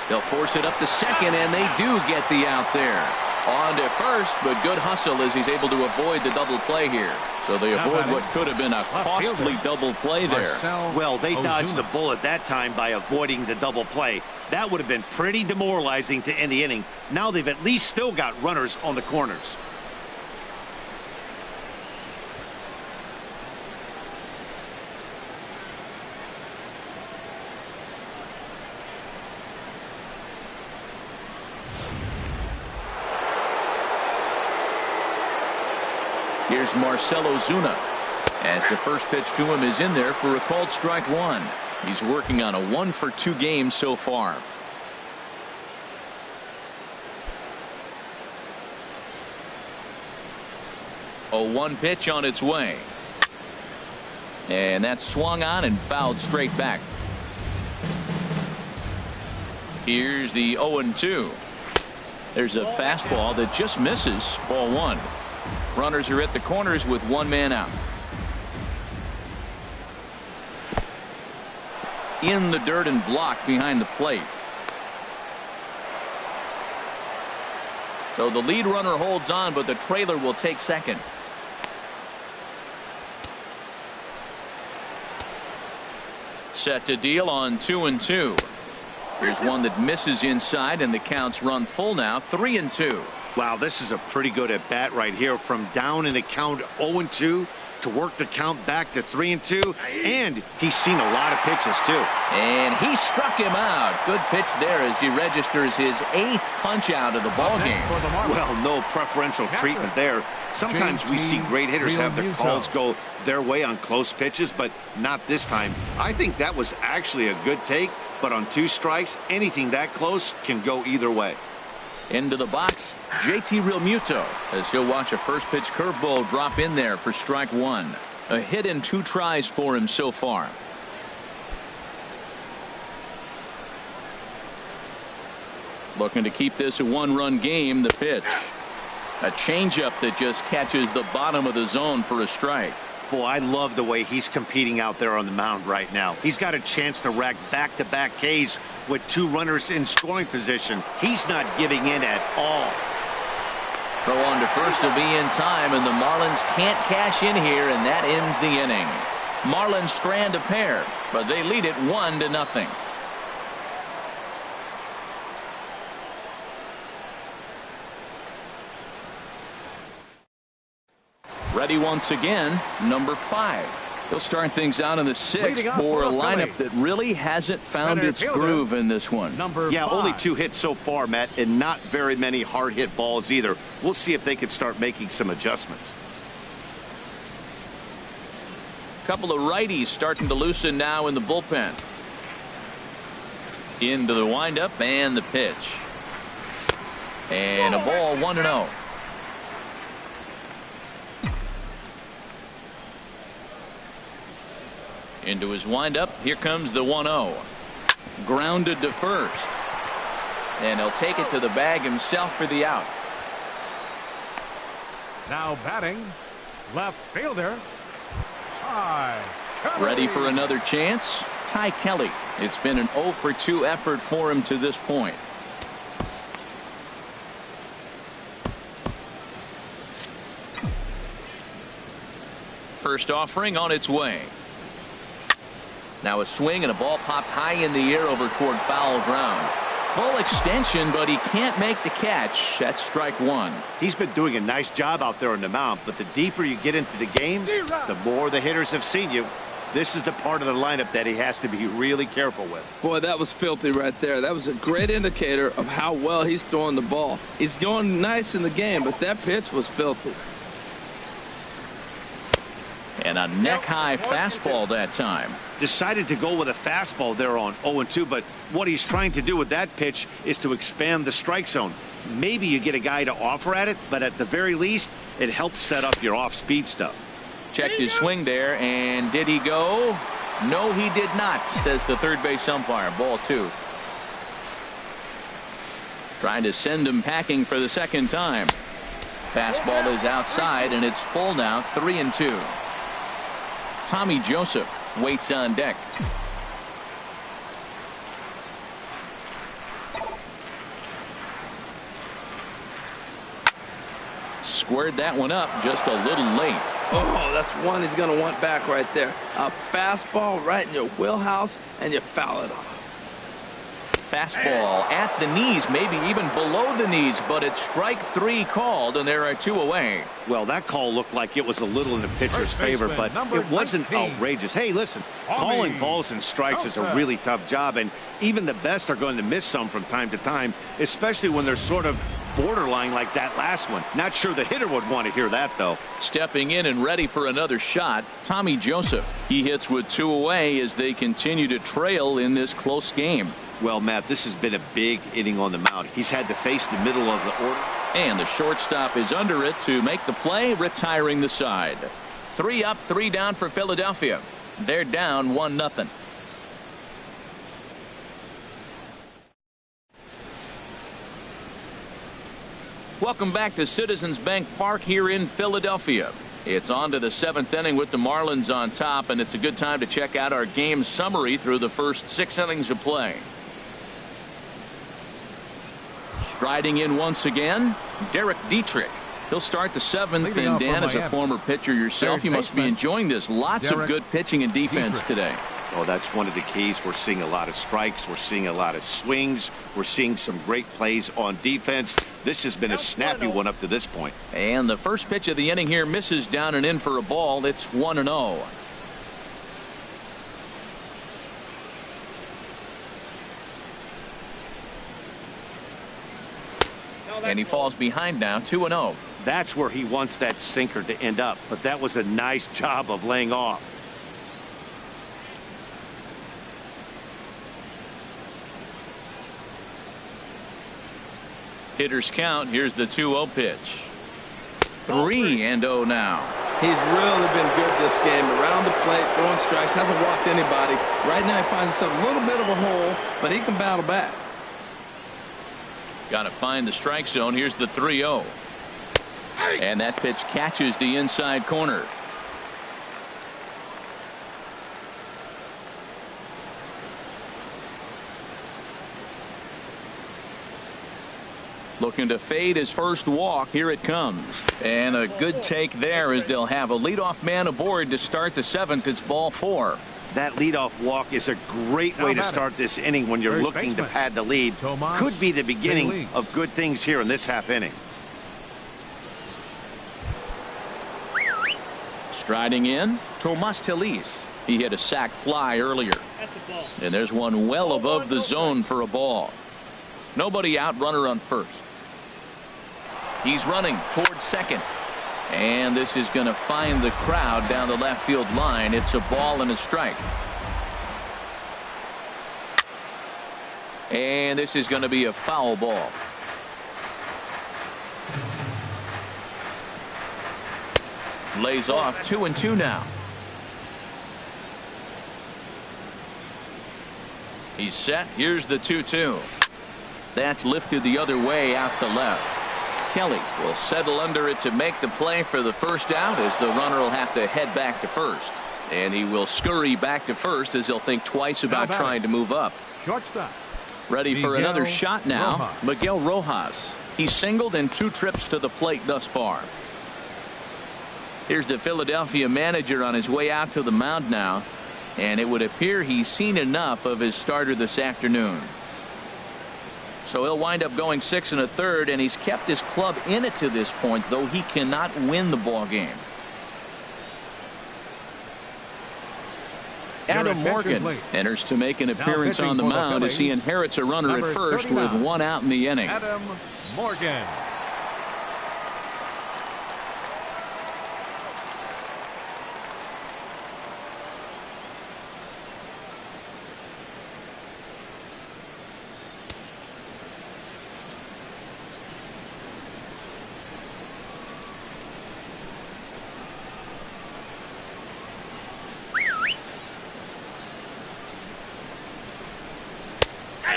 They'll force it up to second, and they do get the out there. On to first, but good hustle as he's able to avoid the double play here. So they avoid what could have been a costly double play there. Well, they dodged the bullet that time by avoiding the double play. That would have been pretty demoralizing to end the inning. Now they've at least still got runners on the corners. Here's Marcell Ozuna as the first pitch to him is in there for a called strike 1. He's working on a 1 for 2 game so far. A 1 pitch on its way, and that's swung on and fouled straight back. Here's the 0-2. There's a fastball that just misses. Ball 1. Runners are at the corners with 1 man out. In the dirt and blocked behind the plate. So the lead runner holds on, but the trailer will take second. Set to deal on 2-2. Here's one that misses inside, and the counts run full now. 3-2. Wow, this is a pretty good at bat right here. From down in the count 0-2 to work the count back to 3-2, and he's seen a lot of pitches too. And he struck him out. Good pitch there as he registers his 8th punch out of the ball game. Well, no preferential treatment there. Sometimes we see great hitters have their calls go their way on close pitches, but not this time. I think that was actually a good take, but on 2 strikes, anything that close can go either way. Into the box, JT Realmuto, as he'll watch a first pitch curveball drop in there for strike 1. A hit in 2 tries for him so far. Looking to keep this a 1-run game. The pitch, a changeup that just catches the bottom of the zone for a strike. Boy, I love the way he's competing out there on the mound right now. He's got a chance to rack back-to-back Ks with 2 runners in scoring position. He's not giving in at all. Throw on to first to be in time, and the Marlins can't cash in here, and that ends the inning. Marlins strand a pair, but they lead it 1-0. Ready once again, number 5. He'll start things out in the 6th for a lineup that really hasn't found its groove in this one. Yeah, only 2 hits so far, Matt, and not very many hard hit balls either. We'll see if they can start making some adjustments. Couple of righties starting to loosen now in the bullpen. Into the windup and the pitch. And a ball 1-0. Into his windup. Here comes the 1-0. Grounded to first. And he'll take it to the bag himself for the out. Now batting, left fielder, Ty Kelly. Ready for another chance? Ty Kelly. It's been an 0 for 2 effort for him to this point. First offering on its way. Now a swing and a ball popped high in the air over toward foul ground. Full extension, but he can't make the catch. That's strike one. He's been doing a nice job out there on the mound, but the deeper you get into the game, the more the hitters have seen you. This is the part of the lineup that he has to be really careful with. Boy, that was filthy right there. That was a great indicator of how well he's throwing the ball. He's going nice in the game, but that pitch was filthy. And a neck-high fastball that time. Decided to go with a fastball there on 0-2, but what he's trying to do with that pitch is to expand the strike zone. Maybe you get a guy to offer at it, but at the very least, it helps set up your off-speed stuff. Checked his swing there, and did he go? No, he did not, says the third base umpire. Ball 2. Trying to send him packing for the second time. Fastball is outside, and it's full now, 3-2. Tommy Joseph waits on deck. Squared that one up just a little late. Oh, that's one he's going to want back right there. A fastball right in your wheelhouse, and you foul it off. Fastball at the knees, maybe even below the knees, but it's strike 3 called, and there are 2 away. Well, that call looked like it was a little in the pitcher's favor, but it wasn't outrageous. Hey, listen, calling balls and strikes is a really tough job, and even the best are going to miss some from time to time, especially when they're sort of borderline like that last one. Not sure the hitter would want to hear that, though. Stepping in and ready for another shot, Tommy Joseph. He hits with 2 away as they continue to trail in this close game. Well, Matt, this has been a big inning on the mound. He's had to face the middle of the order. And the shortstop is under it to make the play, retiring the side. 3 up, 3 down for Philadelphia. They're down 1-0. Welcome back to Citizens Bank Park here in Philadelphia. It's on to the 7th inning with the Marlins on top, and it's a good time to check out our game summary through the first 6 innings of play. Striding in once again, Derek Dietrich. He'll start the 7th, and Dan, as a former pitcher yourself, you must be enjoying this. Lots of good pitching and defense today. Oh, that's one of the keys. We're seeing a lot of strikes. We're seeing a lot of swings. We're seeing some great plays on defense. This has been a snappy one up to this point. And the first pitch of the inning here misses down and in for a ball. It's 1-0. And he falls behind now, 2-0. That's where he wants that sinker to end up, but that was a nice job of laying off. Hitters count. Here's the 2-0 pitch. 3-0 now. He's really been good this game. Around the plate, throwing strikes, hasn't walked anybody. Right now he finds himself a little bit of a hole, but he can battle back. Got to find the strike zone. Here's the 3-0. And that pitch catches the inside corner. Looking to fade his first walk. Here it comes. And a good take there as they'll have a leadoff man aboard to start the 7th. It's ball 4. That leadoff walk is a great way to start this inning when you're looking to pad the lead. Could be the beginning of good things here in this half inning. Striding in, Tomas Telis. He hit a sac fly earlier. That's a ball. And there's one well above the zone for a ball. Nobody out, runner on first. He's running towards second. And this is going to find the crowd down the left field line. It's a ball and a strike. And this is going to be a foul ball. Lays off 2-2 now. He's set. Here's the 2-2. That's lifted the other way out to left. Kelly will settle under it to make the play for the first out, as the runner will have to head back to first. And he will scurry back to first as he'll think twice about trying to move up. Shortstop. Ready for another shot now. Rojas. Miguel Rojas. He's singled in 2 trips to the plate thus far. Here's the Philadelphia manager on his way out to the mound now. And it would appear he's seen enough of his starter this afternoon. So he'll wind up going 6 1/3, and he's kept his club in it to this point, though he cannot win the ball game. Adam Morgan enters to make an appearance on the mound as he inherits a runner at first with 1 out in the inning. Adam Morgan.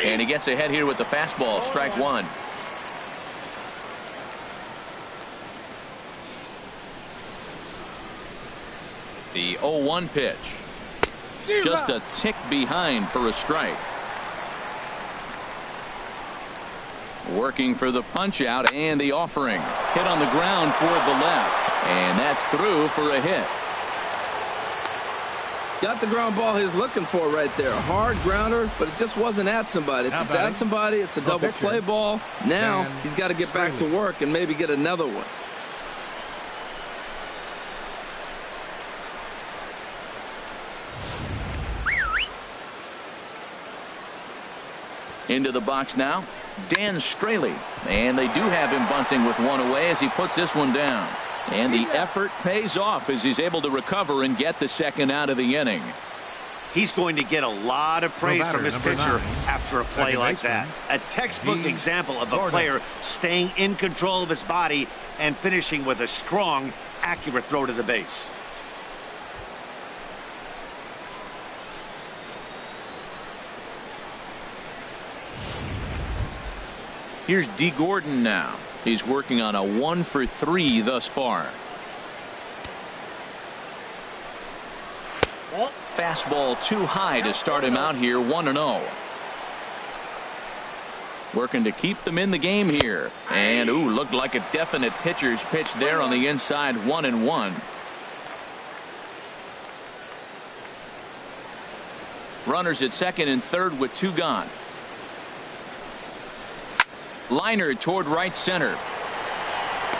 And he gets ahead here with the fastball. Strike 1. The 0-1 pitch. Just a tick behind for a strike. Working for the punch out and the offering. Hit on the ground toward the left. And that's through for a hit. Got the ground ball he's looking for right there. A hard grounder, but it just wasn't at somebody. If it's at somebody, it's a double play ball. Now he's got to get back to work and maybe get another one. Into the box now, Dan Straley. And they do have him bunting with 1 away as he puts this one down. And the effort pays off as he's able to recover and get the 2nd out of the inning. He's going to get a lot of praise from his pitcher after a play like that. A textbook example of a player staying in control of his body and finishing with a strong, accurate throw to the base. Here's D. Gordon now. He's working on a 1 for 3 thus far. Fastball too high to start him out here. 1-0. Working to keep them in the game here. And looked like a definite pitcher's pitch there on the inside. 1-1. Runners at 2nd and 3rd with 2 gone. Liner toward right center.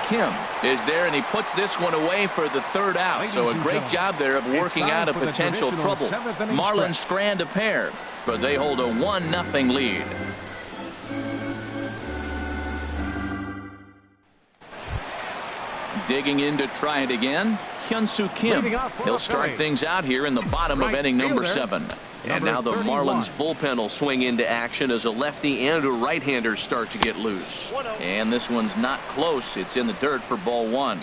Kim is there, and he puts this one away for the 3rd out. So a great job there of working out a potential trouble. Marlins strand a pair, but they hold a 1-0 lead. Digging in to try it again, Hyun-Soo Kim. He'll start things out here in the bottom of inning number 7. And now the Marlins bullpen will swing into action as a lefty and a right-hander start to get loose. And this one's not close. It's in the dirt for ball 1.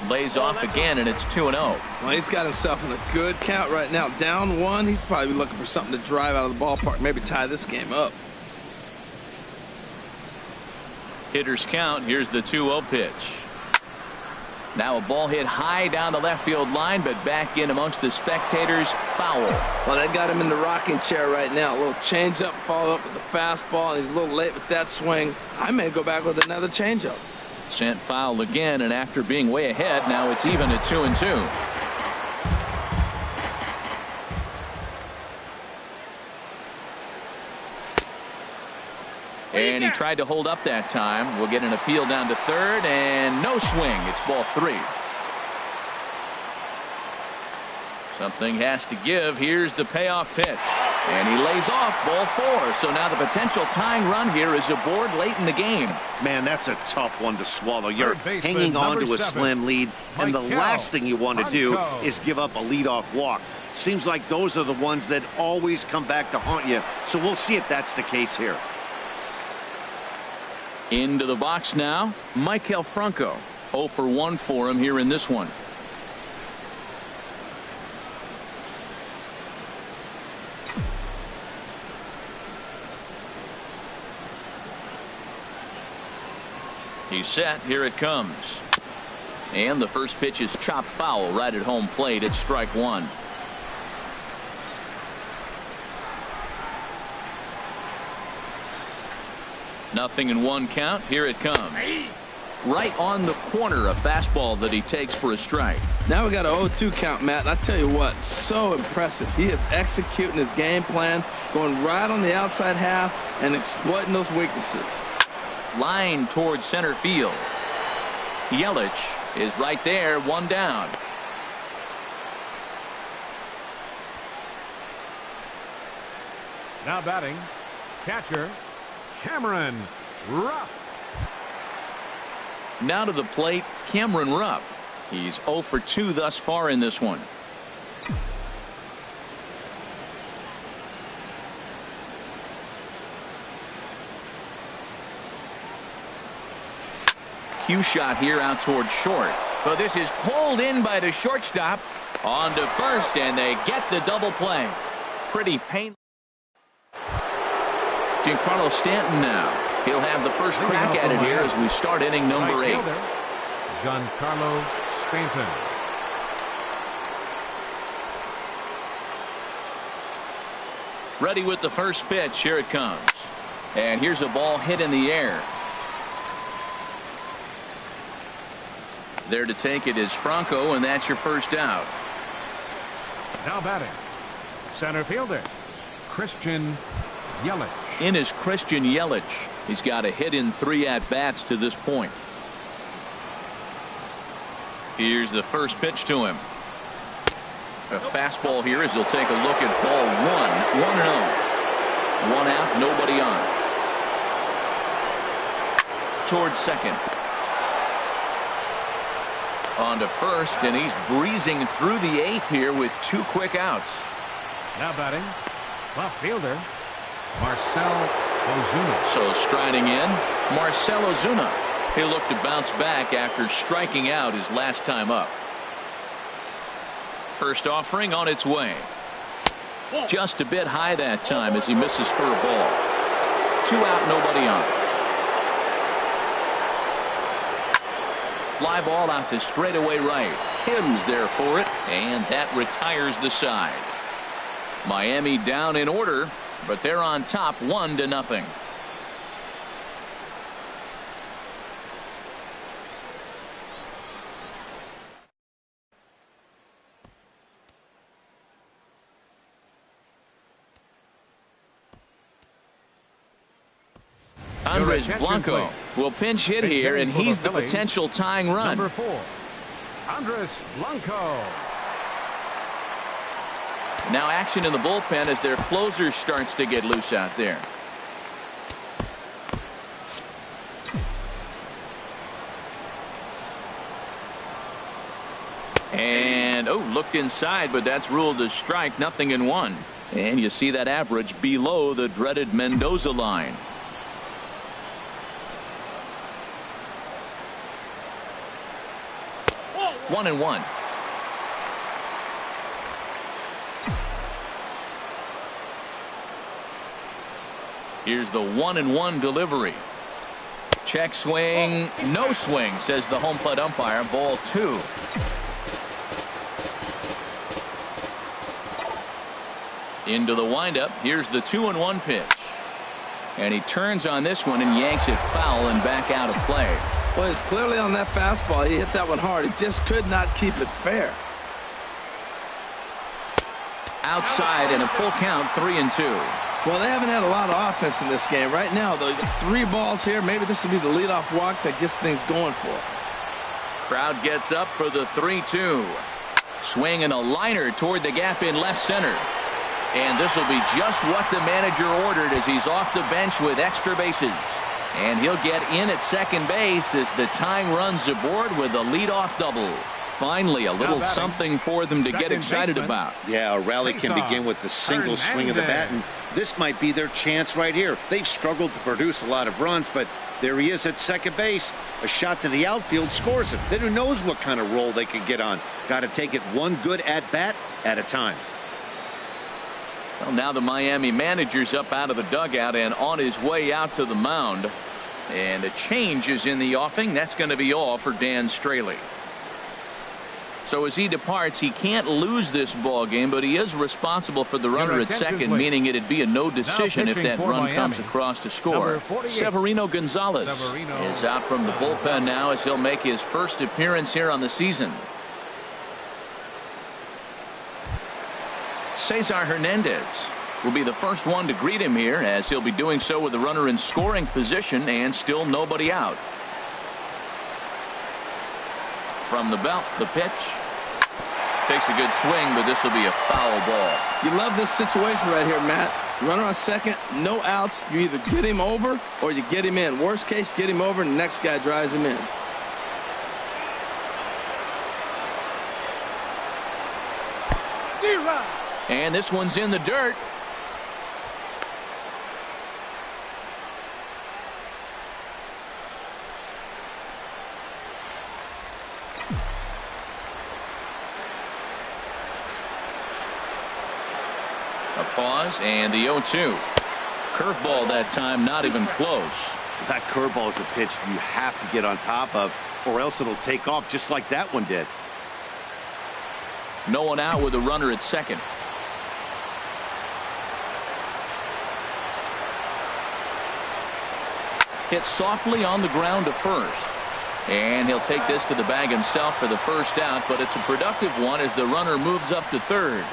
Lays off again, and it's 2-0. Well, he's got himself in a good count right now. Down 1. He's probably looking for something to drive out of the ballpark. Maybe tie this game up. Hitters count. Here's the 2-0 pitch. Now a ball hit high down the left field line, but back in amongst the spectators. Foul. Well, that got him in the rocking chair right now. A little changeup, follow up with the fastball, and he's a little late with that swing. I may go back with another changeup. Sent foul again, and after being way ahead, now it's even at 2-2. And he tried to hold up that time. We'll get an appeal down to 3rd, and no swing. It's ball 3. Something has to give. Here's the payoff pitch. And he lays off ball 4. So now the potential tying run here is aboard late in the game. Man, that's a tough one to swallow. You're hanging on to a slim lead, and the last thing you want to do is give up a leadoff walk. Seems like those are the ones that always come back to haunt you. So we'll see if that's the case here. Into the box now, Maikel Franco. 0 for 1 for him here in this one. He's set. Here it comes. And the first pitch is chopped foul right at home plate. It's strike one. Nothing in one count. Here it comes. Right on the corner, a fastball that he takes for a strike. Now we got an 0-2 count, Matt. And I tell you what, so impressive. He is executing his game plan, going right on the outside half and exploiting those weaknesses. Line towards center field. Yelich is right there, one down. Now batting, catcher Cameron Rupp. Now to the plate, Cameron Rupp. He's 0 for 2 thus far in this one. Cue shot here out towards short. But this is pulled in by the shortstop. On to first, and they get the double play. Pretty painful. Giancarlo Stanton now. He'll have the first crack at it here as we start inning number 8. Giancarlo Stanton. Ready with the first pitch. Here it comes. And here's a ball hit in the air. There to take it is Franco, and that's your first out. Now batting, center fielder Christian Yelich. In is Christian Yelich. He's got a hit in 3 at-bats to this point. Here's the first pitch to him. A fastball here as he'll take a look at ball 1. 1-0. 1 out, nobody on. Towards second. On to first, and he's breezing through the 8th here with 2 quick outs. Now batting, left fielder Marcell Ozuna. So striding in, Marcell Ozuna. He'll look to bounce back after striking out his last time up. First offering on its way. Just a bit high that time as he misses for a ball. 2 out, nobody on. Fly ball out to straightaway right. Kim's there for it, and that retires the side. Miami down in order, but they're on top 1-0. Andres Blanco will pinch hit here, and he's the potential tying run. Number 4, Andres Blanco. Now action in the bullpen as their closer starts to get loose out there. And looked inside, but that's ruled a strike. 0-1. And you see that average below the dreaded Mendoza line. One and one. Here's the 1-1 delivery. Check swing. No swing, says the home plate umpire. Ball 2. Into the windup. Here's the 2-1 pitch. And he turns on this one and yanks it foul and back out of play. Well, it's clearly on that fastball. He hit that one hard. He just could not keep it fair. Outside and a full count, 3-2. Well, they haven't had a lot of offense in this game. Right now, though, 3 balls here. Maybe this will be the leadoff walk that gets things going for him. Crowd gets up for the 3-2. Swing and a liner toward the gap in left center. And this will be just what the manager ordered as he's off the bench with extra bases. And he'll get in at second base as the tying runs aboard with a leadoff double. Finally, a little something for them to get excited about. Yeah, a rally can begin with the single swing of the bat, and this might be their chance right here. They've struggled to produce a lot of runs, but there he is at second base. A shot to the outfield scores it. Then who knows what kind of roll they could get on. Got to take it one good at-bat at a time. Well, now the Miami manager's up out of the dugout and on his way out to the mound. And a change is in the offing. That's going to be all for Dan Straley. So as he departs, he can't lose this ball game, but he is responsible for the runner at second, meaning it'd be a no decision if that run comes across to score. Severino Gonzalez is out from the bullpen now as he'll make his first appearance here on the season. Cesar Hernandez will be the first one to greet him here, as he'll be doing so with the runner in scoring position and still nobody out. From the belt, the pitch. Takes a good swing, but this will be a foul ball. You love this situation right here, Matt. Runner on second, no outs. You either get him over or you get him in. Worst case, get him over and the next guy drives him in. And this one's in the dirt. A pause and the 0-2. Curveball that time, not even close. That curveball is a pitch you have to get on top of, or else it'll take off just like that one did. No one out with a runner at second. Hit softly on the ground to first. And he'll take this to the bag himself for the first out, but it's a productive one as the runner moves up to third.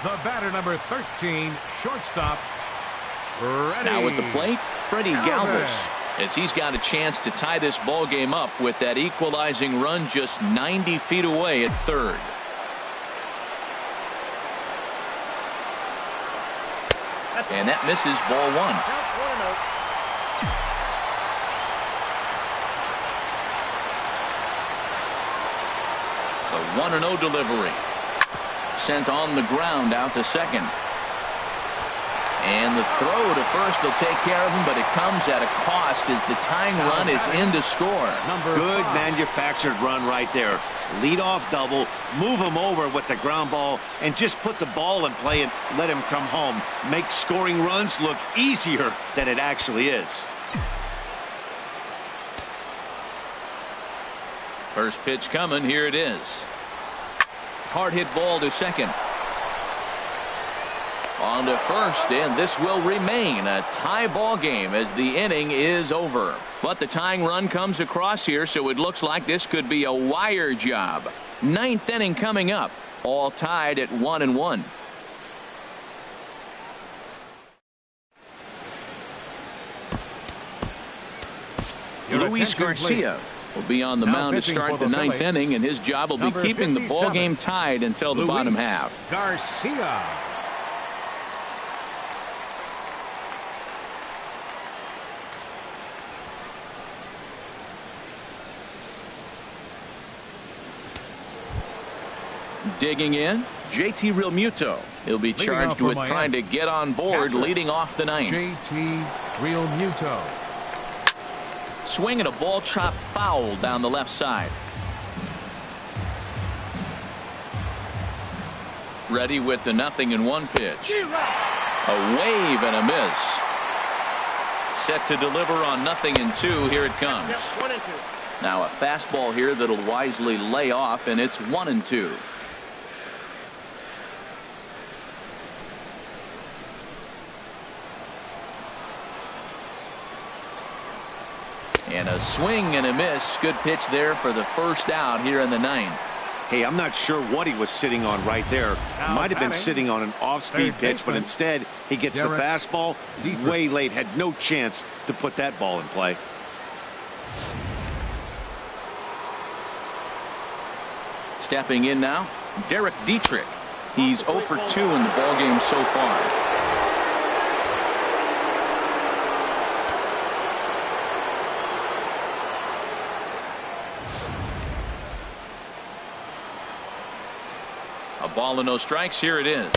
The batter, number 13, shortstop, Freddie. Now with the plate, Freddie Galvis, as he's got a chance to tie this ball game up with that equalizing run just 90 feet away at third. And that misses, ball one. The 1-0 delivery. Sent on the ground out to second. And the throw to first will take care of him, but it comes at a cost as the tying run is in to score. Good manufactured run right there. Lead off double, move him over with the ground ball, and just put the ball in play and let him come home. Make scoring runs look easier than it actually is. First pitch coming, here it is. Hard hit ball to second. On to first, and this will remain a tie ball game as the inning is over. But the tying run comes across here, so it looks like this could be a wire job. Ninth inning coming up, all tied at 1-1. Luis Garcia will be on the mound to start the ninth inning, and his job will be keeping the ball game tied until the bottom half. Garcia. Digging in, JT Realmuto. He'll be charged with trying to get on board, leading off the ninth. JT Realmuto. Swinging a ball chop foul down the left side. Ready with the 0-1 pitch. A wave and a miss. Set to deliver on 0-2. Here it comes. Now a fastball here that'll wisely lay off, and it's 1-2. And a swing and a miss. Good pitch there for the first out here in the ninth. Hey, I'm not sure what he was sitting on right there. Might have been sitting on an off-speed pitch, but instead he gets the fastball way late. Had no chance to put that ball in play. Stepping in now, Derek Dietrich. He's 0 for 2 in the ballgame so far. A ball and no strikes. Here it is.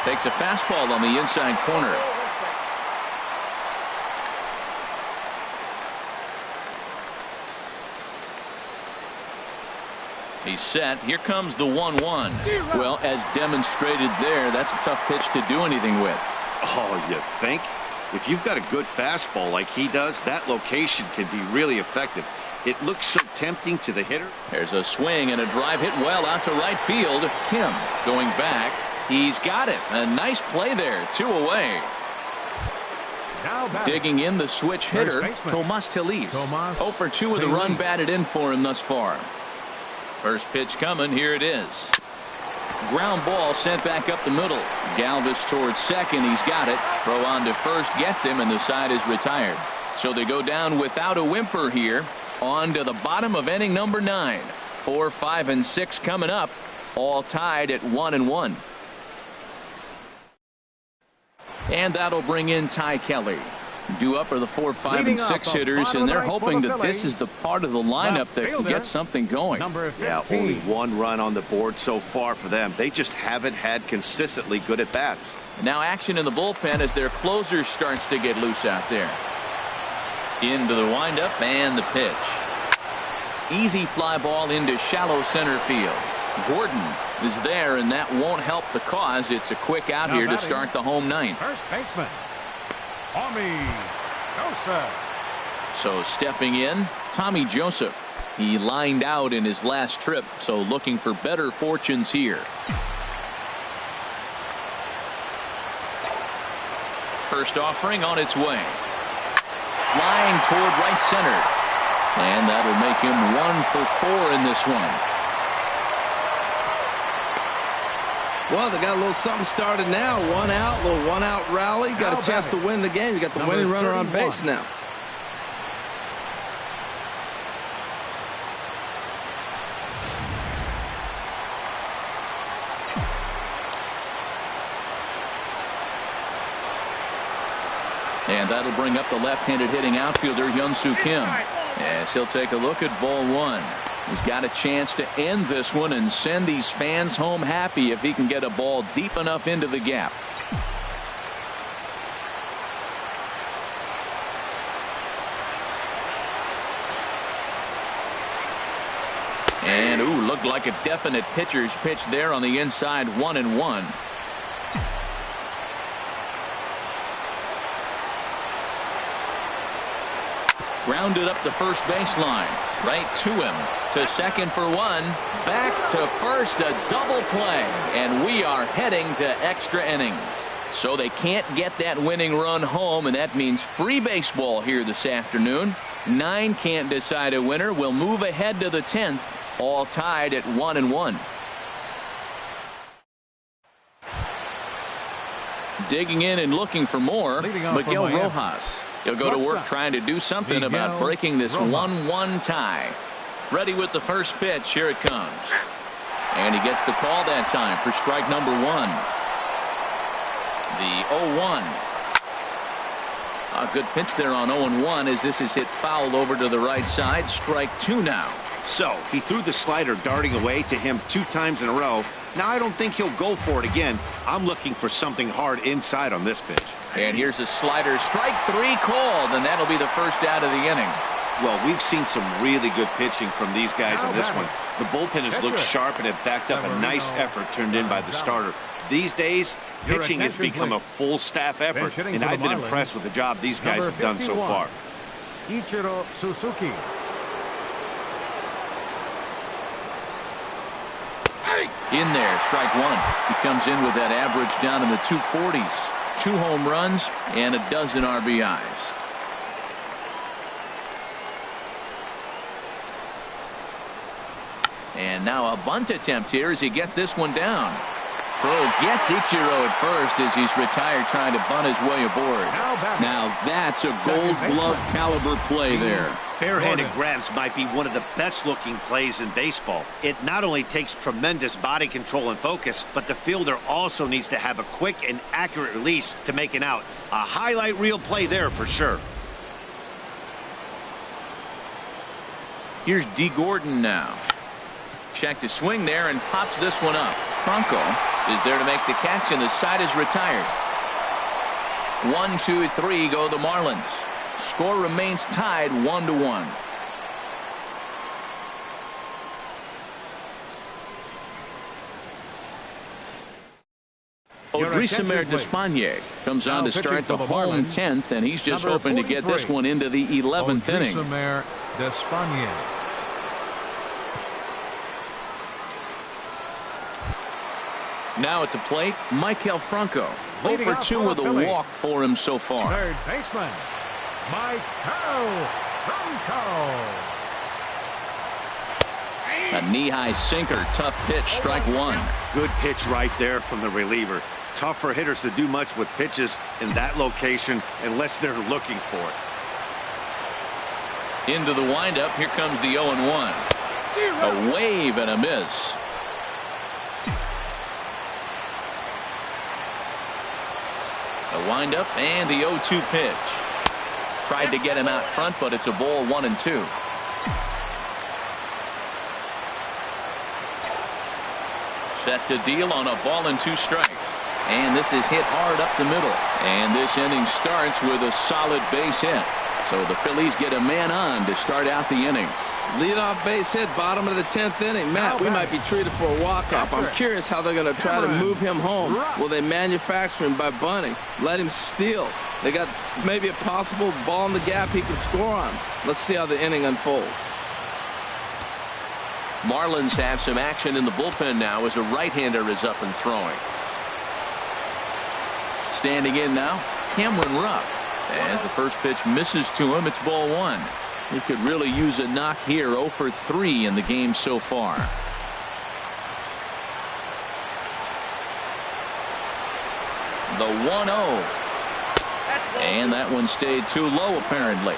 Takes a fastball on the inside corner. He's set. Here comes the 1-1. Well, as demonstrated there, that's a tough pitch to do anything with. Oh, you think? If you've got a good fastball like he does, that location can be really effective. It looks so tempting to the hitter. There's a swing and a drive hit well out to right field. Kim going back. He's got it. A nice play there. 2 away. Digging in the switch hitter, Tomas Tillis. 0 for 2 with a run batted in for him thus far. First pitch coming. Here it is. Ground ball sent back up the middle. Galvis towards second. He's got it. Throw on to first gets him, and the side is retired. So they go down without a whimper here. On to the bottom of inning number 9. 4, 5, and 6 coming up. All tied at 1-1. And that'll bring in Ty Kelly. Due up are the 4, 5, and 6 hitters, and they're hoping that this is the part of the lineup that can get something going. Yeah, only 1 run on the board so far for them. They just haven't had consistently good at bats. Now action in the bullpen as their closer starts to get loose out there. Into the windup and the pitch. Easy fly ball into shallow center field. Gordon is there, and that won't help the cause. It's a quick out here to start the home 9th. First baseman, Tommy Joseph. So stepping in, Tommy Joseph. He lined out in his last trip, so looking for better fortunes here. First offering on its way. Line toward right center. And that'll make him 1 for 4 in this one. Well, they got a little something started now. 1 out, little 1-out rally. Got a chance to win the game. You got the winning runner on base now. And that'll bring up the left-handed hitting outfielder Hyun-Soo Kim as he'll take a look at ball 1. He's got a chance to end this one and send these fans home happy if he can get a ball deep enough into the gap. And looked like a definite pitcher's pitch there on the inside. 1-1. Grounded up the first baseline. Right to him. To second for 1. Back to first. A double play. And we are heading to extra innings. So they can't get that winning run home, and that means free baseball here this afternoon. 9 can't decide a winner. We'll move ahead to the 10th. All tied at 1-1. Digging in and looking for more, Miguel Rojas. He'll go to work trying to do something about breaking this 1-1 tie. Ready with the first pitch. Here it comes. And he gets the call that time for strike number 1. The 0-1. A good pitch there on 0-1 as this is hit foul over to the right side. Strike 2 now. So he threw the slider darting away to him 2 times in a row. Now I don't think he'll go for it again. I'm looking for something hard inside on this pitch. And here's a slider. Strike 3 called, and that'll be the first out of the inning. Well, we've seen some really good pitching from these guys in this one. The bullpen has looked sharp and have backed up a nice effort turned in by the starter. These days, pitching has become a full staff effort, and I've been impressed with the job these guys have done so far. Ichiro Suzuki. In there, strike 1. He comes in with that average down in the 240s. 2 home runs and a dozen RBIs. And now a bunt attempt here as he gets this one down. Throw gets Ichiro at first as he's retired trying to bunt his way aboard. Now that's a gold glove caliber play there. Barehanded grabs might be one of the best looking plays in baseball. It not only takes tremendous body control and focus, but the fielder also needs to have a quick and accurate release to make an out. A highlight reel play there for sure. Here's D. Gordon now. Check to swing there and pops this one up. Franco is there to make the catch, and the side is retired. 1, 2, 3 go the Marlins. Score remains tied 1-1. Odrisamer Despaigne comes on to start the home 10th, and he's just hoping to get this one into the 11th inning. Odrisamer Despaigne. Now at the plate, Maikel Franco. 0 for 2 with a walk for him so far. Third baseman, Maikel Franco. A knee-high sinker, tough pitch, strike one. Good pitch right there from the reliever. Tough for hitters to do much with pitches in that location unless they're looking for it. Into the windup. Here comes the 0-1. A wave and a miss. The windup and the 0-2 pitch. Tried to get him out front, but it's a ball, 1-2. Set to deal on a ball and 2 strikes. And this is hit hard up the middle. And this inning starts with a solid base hit. So the Phillies get a man on to start out the inning. Leadoff base hit, bottom of the 10th inning. Matt, we might be treated for a walk-off. I'm curious how they're going to try to move him home. Will they manufacture him by bunting? Let him steal? They got maybe a possible ball in the gap he can score on. Let's see how the inning unfolds. Marlins have some action in the bullpen now as a right-hander is up and throwing. Standing in now, Cameron Rupp. As the first pitch misses to him, it's ball 1. He could really use a knock here. 0 for 3 in the game so far. The 1-0. And that one stayed too low, apparently.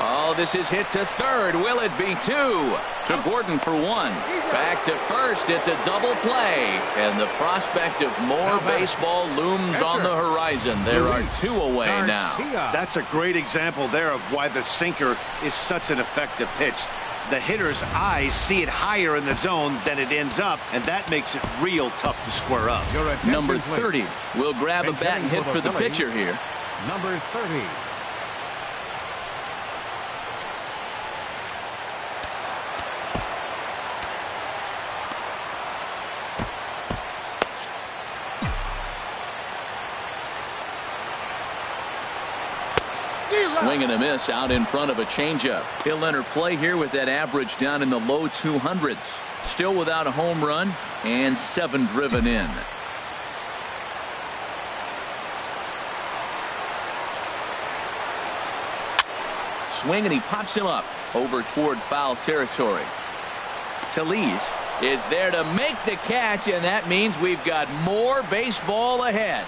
Oh, this is hit to third. Will it be 2? To Gordon for 1. Back to first. It's a double play. And the prospect of more baseball looms on the horizon. There are 2 away now. That's a great example there of why the sinker is such an effective pitch. The hitter's eyes see it higher in the zone than it ends up, and that makes it real tough to square up. Number 30 will grab a bat and hit for the pitcher here. Number 30. Swing and a miss out in front of a changeup. He'll enter play here with that average down in the low 200s. Still without a home run and 7 driven in. Swing and he pops him up over toward foul territory. Talese is there to make the catch, and that means we've got more baseball ahead.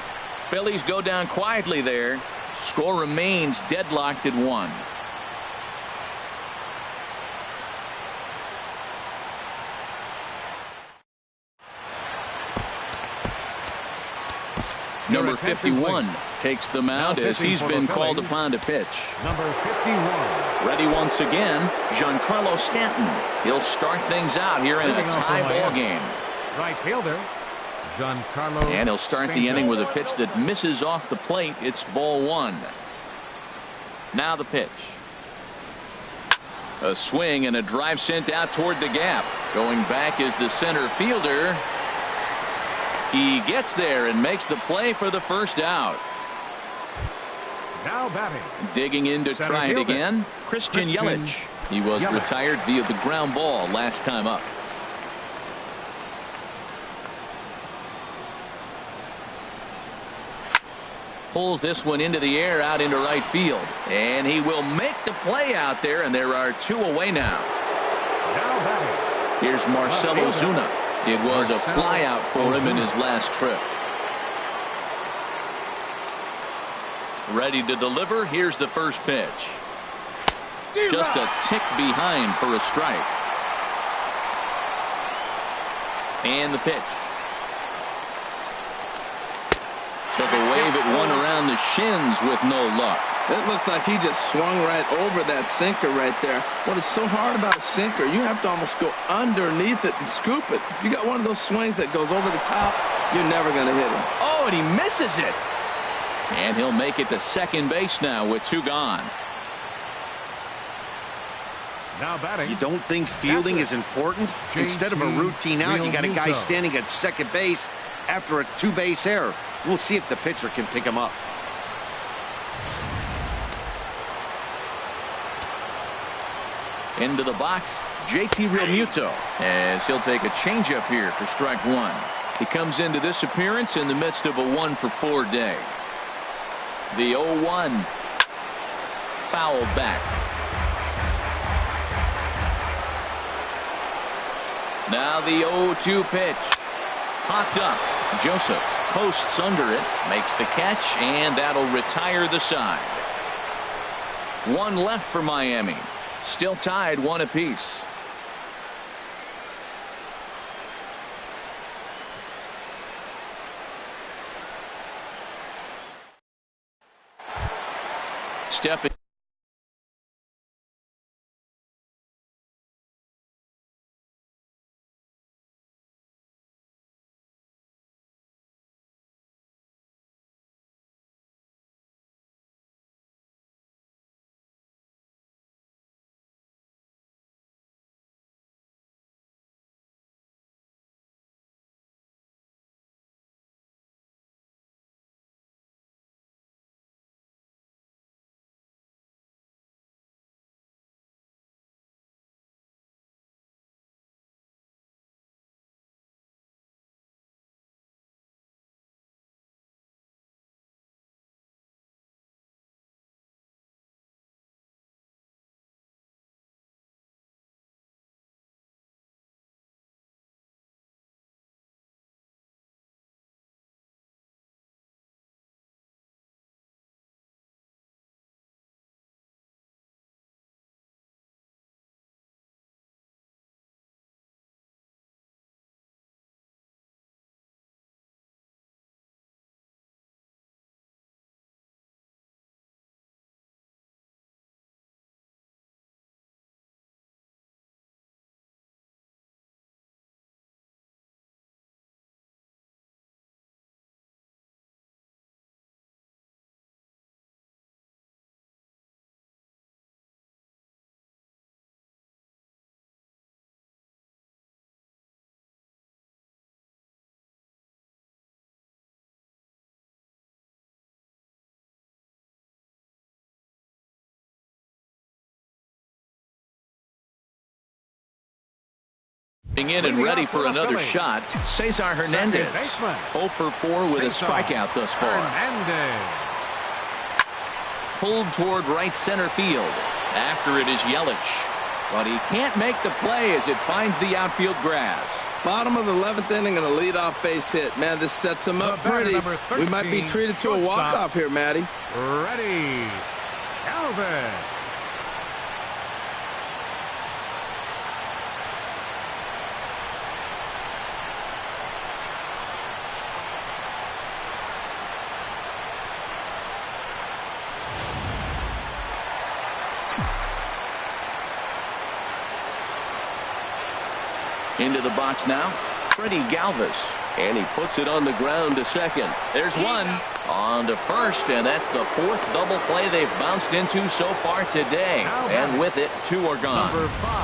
Phillies go down quietly there. Score remains deadlocked at 1. Number 51 takes the mound as he's been called upon to pitch. Number 51. Ready once again, Giancarlo Stanton. He'll start things out here in a tie ball game. Right fielder, Giancarlo. And he'll start the inning with a pitch that misses off the plate. It's ball 1. Now the pitch. A swing and a drive sent out toward the gap. Going back is the center fielder. He gets there and makes the play for the first out. Now batting. Digging in to try it again, Christian Yelich. He was retired via the ground ball last time up. Pulls this one into the air out into right field. And he will make the play out there, and there are 2 away now. Now batting. Here's Marcell Ozuna. It was a flyout for him in his last trip. Ready to deliver. Here's the first pitch. Just a tick behind for a strike. And the pitch. Took a wave at one around the shins with no luck. It looks like he just swung right over that sinker right there. What is so hard about a sinker, you have to almost go underneath it and scoop it. If you got one of those swings that goes over the top, you're never going to hit him. Oh, and he misses it. And he'll make it to second base now with 2 gone. Now batting. You don't think fielding is important? Instead of a routine out, you got a guy standing at second base after a 2-base error. We'll see if the pitcher can pick him up. Into the box, JT Realmuto, as he'll take a changeup here for strike 1. He comes into this appearance in the midst of a 1-for-4 day. The 0-1 fouled back. Now the 0-2 pitch. Popped up. Joseph posts under it, makes the catch, and that'll retire the side. 1 left for Miami. Still tied 1 apiece. Stepping. In and ready for another shot, Cesar Hernandez. 0 for 4 with a strikeout thus far. Pulled toward right center field. After it is Yelich. But he can't make the play as it finds the outfield grass. Bottom of the 11th inning and a leadoff base hit. Man, this sets him up pretty. We might be treated to a walk-off here, Matty. Ready. Calvin. Into the box now, Freddie Galvis, and he puts it on the ground to second. There's one on to first, and that's the 4th double play they've bounced into so far today. And with it, 2 are gone.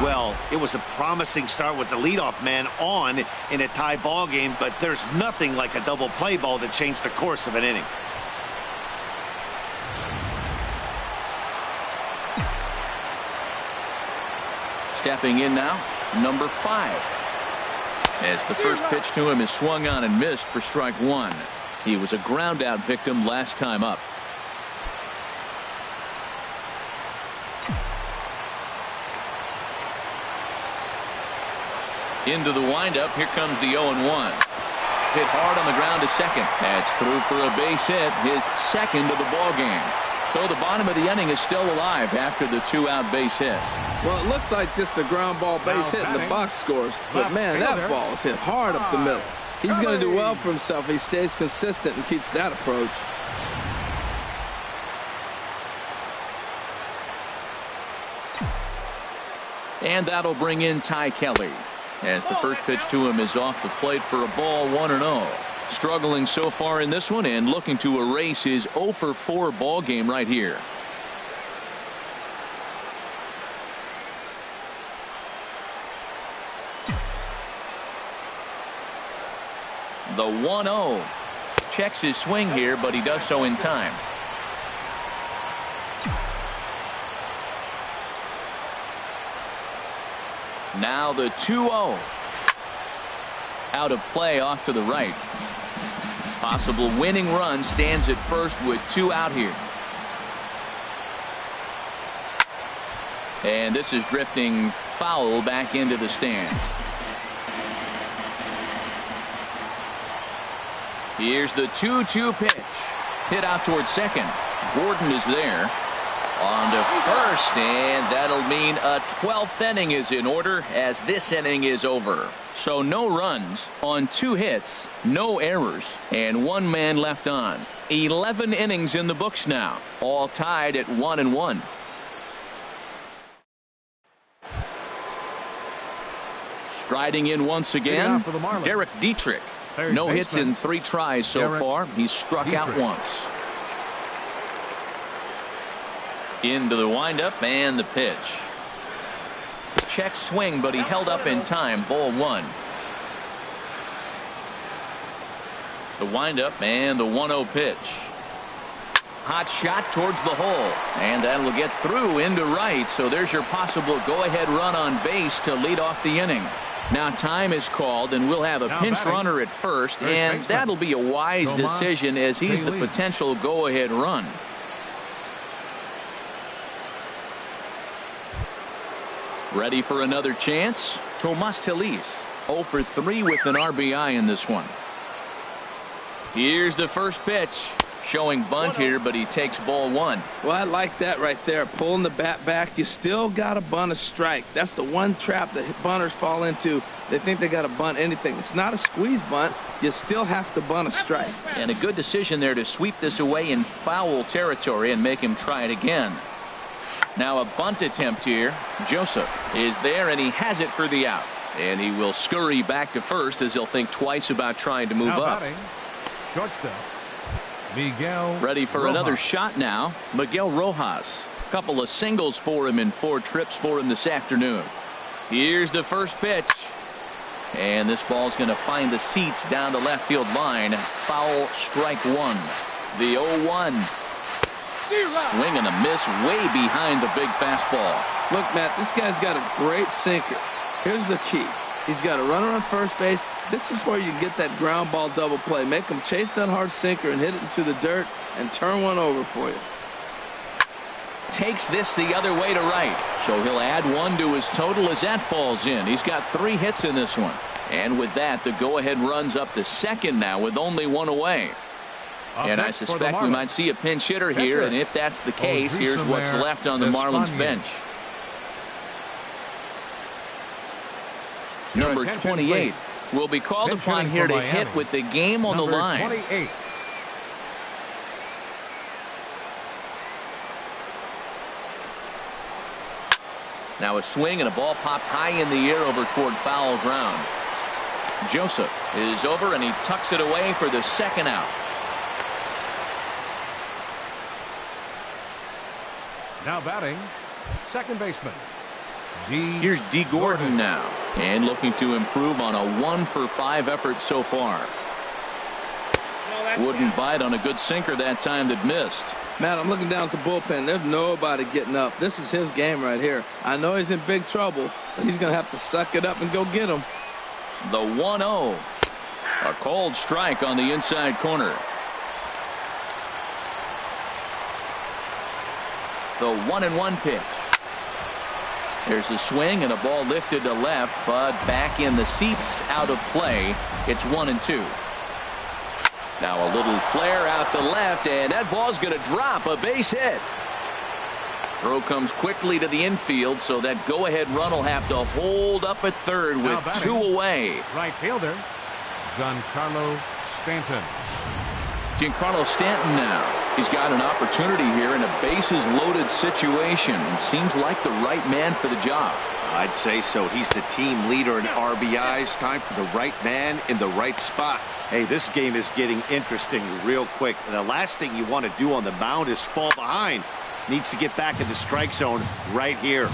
Well, it was a promising start with the leadoff man on in a tie ball game, but there's nothing like a double play ball to change the course of an inning. Stepping in now, number 5. As the first pitch to him is swung on and missed for strike 1. He was a ground out victim last time up. Into the windup. Here comes the 0-1. Hit hard on the ground to second. That's through for a base hit, his second of the ball game. So the bottom of the inning is still alive after the 2-out base hit. Well, it looks like just a ground ball base hit and the box scores. But, man, that ball is hit hard up the middle. He's going to do well for himself if he stays consistent and keeps that approach. And that'll bring in Ty Kelly, as the first pitch to him is off the plate for a ball, 1-0. Struggling so far in this one and looking to erase his 0 for 4 ball game right here. The 1-0. Checks his swing here, but he does so in time. Now the 2-0. Out of play off to the right. Possible winning run stands at first with 2 out here. And this is drifting foul back into the stands. Here's the 2-2 pitch. Hit out towards second. Gordon is there. On to first, and that'll mean a 12th inning is in order as this inning is over. So no runs on 2 hits, no errors, and 1 man left on. 11 innings in the books now, all tied at 1-1. Striding in once again, Derek Dietrich. No hits in 3 tries so far. He's struck out once. Into the windup and the pitch. Check swing, but he held up in time. Ball 1. The windup and the 1-0 pitch. Hot shot towards the hole, and that'll get through into right. So there's your possible go-ahead run on base to lead off the inning. Now time is called, and we'll have a pinch runner at first, and that'll be a wise decision as he's the potential go-ahead run. Ready for another chance? Tomas Tillis, 0 for 3 with an RBI in this one. Here's the first pitch. Showing bunt here, but he takes ball 1. Well, I like that right there. Pulling the bat back. You still got to bunt a strike. That's the one trap that bunters fall into. They think they got to bunt anything. It's not a squeeze bunt. You still have to bunt a strike. And a good decision there to sweep this away in foul territory and make him try it again. Now a bunt attempt here. Joseph is there, and he has it for the out. And he will scurry back to first as he'll think twice about trying to move up. Shortstop Miguel. Ready for another shot now. Miguel Rojas. Couple of singles for him in 4 trips for him this afternoon. Here's the first pitch. And this ball's going to find the seats down the left field line. Foul, strike 1. The 0-1. Swing and a miss way behind the big fastball. Look, Matt, this guy's got a great sinker. Here's the key. He's got a runner on first base. This is where you get that ground ball double play. Make him chase that hard sinker and hit it into the dirt and turn one over for you. Takes this the other way to right. So he'll add 1 to his total as that falls in. He's got 3 hits in this one. And with that, the go-ahead runs up to second now with only 1 away. And I suspect we might see a pinch hitter here. And if that's the case, here's what's left on the Marlins bench. Number 28 will be called upon here to hit with the game on the line. 28. Now a swing and a ball popped high in the air over toward foul ground. Joseph is over, and he tucks it away for the second out. Now batting, second baseman. Here's D. Gordon now, and looking to improve on a 1 for 5 effort so far. Wouldn't bite on a good sinker that time that missed. Matt, I'm looking down at the bullpen. There's nobody getting up. This is his game right here. I know he's in big trouble, but he's going to have to suck it up and go get him. The 1-0. A cold strike on the inside corner. The 1-1 pitch. There's a swing and a ball lifted to left, but back in the seats, out of play. It's 1-2. Now a little flare out to left, and that ball's going to drop. A base hit. Throw comes quickly to the infield, so that go-ahead run will have to hold up at third with 2 away. Right fielder, Giancarlo Stanton. Giancarlo Stanton now He's got an opportunity here in a bases loaded situation and seems like the right man for the job. I'd say so. He's the team leader in RBIs. Time for the right man in the right spot. Hey, this game is getting interesting real quick. And the last thing you want to do on the mound is fall behind. Needs to get back in the strike zone right here.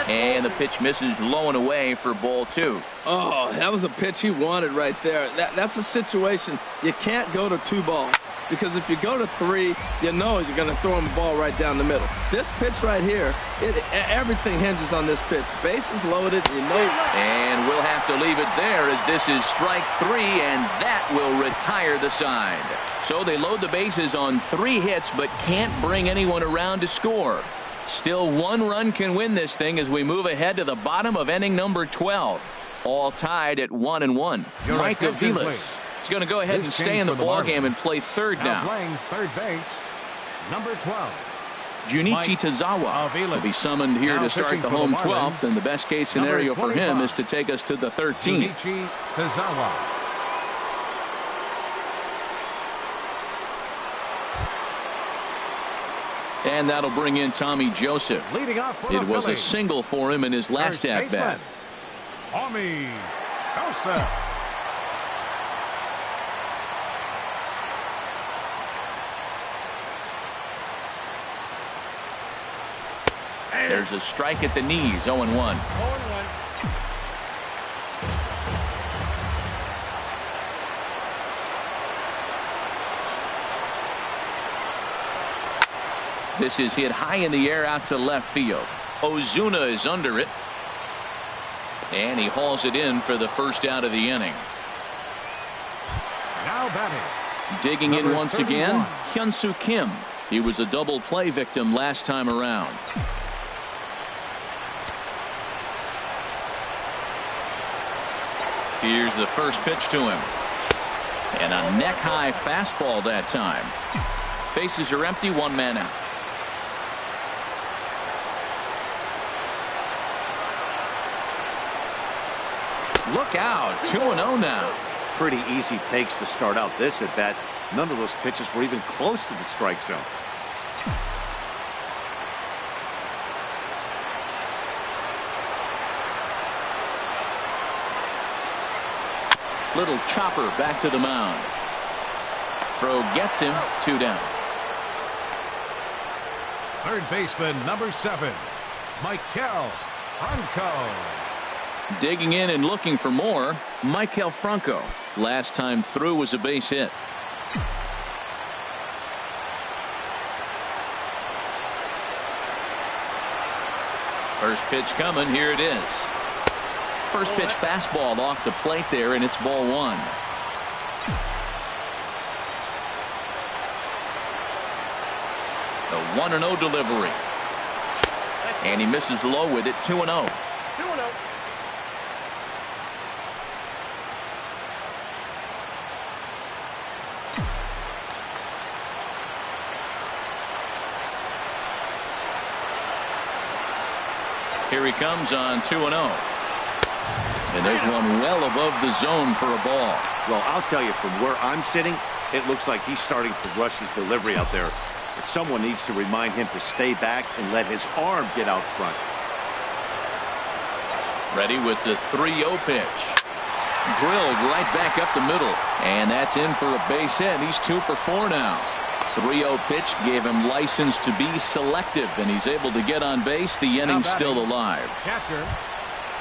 And the pitch misses low and away for ball 2. Oh, that was a pitch he wanted right there. That's a situation you can't go to 2 balls. Because if you go to 3, you know you're going to throw him a ball right down the middle. This pitch right here, everything hinges on this pitch. Bases loaded, you know. And we'll have to leave it there as this is strike 3, and that will retire the side. So they load the bases on 3 hits, but can't bring anyone around to score. Still 1 run can win this thing as we move ahead to the bottom of inning number 12. All tied at 1-1. Mike Aviles is going to go ahead and stay in the ballgame and play third now. Playing third base, number 12. Junichi Tazawa will be summoned here to start the home 12th, and the best case scenario for him is to take us to the 13th. Junichi Tazawa. And that'll bring in Tommy Joseph. Leading off for It the was a Phillies. single for him in his last at-bat. Tommy Joseph. There's a strike at the knees, 0-1. 0-1. This is hit high in the air out to left field. Ozuna is under it. And he hauls it in for the first out of the inning. Now batting. Digging in once 31. again, Hyun-Soo Kim. He was a double play victim last time around. Here's the first pitch to him. And a neck-high fastball that time. Bases are empty, 1 man out. Look out, 2-0 now. Pretty easy takes to start out this at bat. None of those pitches were even close to the strike zone. Little chopper back to the mound. Throw gets him, 2 down. Third baseman, number 7, Maikel Franco. Digging in and looking for more, Maikel Franco. Last time through was a base hit. First pitch coming, here it is. First pitch fastball off the plate there, and it's ball 1. The 1-0 delivery. And he misses low with it, 2-0. 2-0. Here he comes on 2-0. And there's one well above the zone for a ball. Well, I'll tell you, from where I'm sitting, it looks like he's starting to rush his delivery out there. Someone needs to remind him to stay back and let his arm get out front. Ready with the 3-0 pitch. Drilled right back up the middle. And that's in for a base hit. He's 2 for 4 now. 3-0 pitch gave him license to be selective, and he's able to get on base. The inning's still alive. Catcher,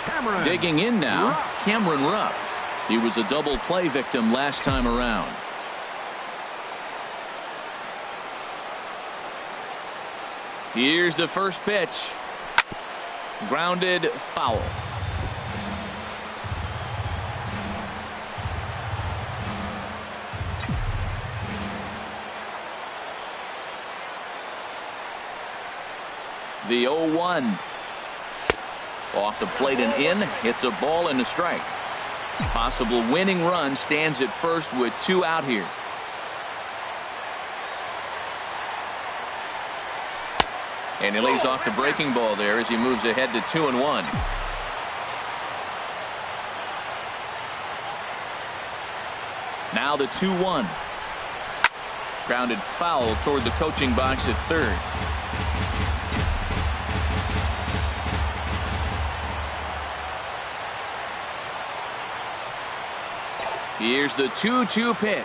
Cameron. Digging in now, Rupp. Cameron Rupp. He was a double play victim last time around. Here's the first pitch. Grounded foul. The 0-1. Off the plate and in. Hits a ball and a strike. Possible winning run stands at first with 2 out here. And he lays off the breaking ball there as he moves ahead to 2-1. Now the 2-1. Grounded foul toward the coaching box at third. Here's the 2-2 pitch.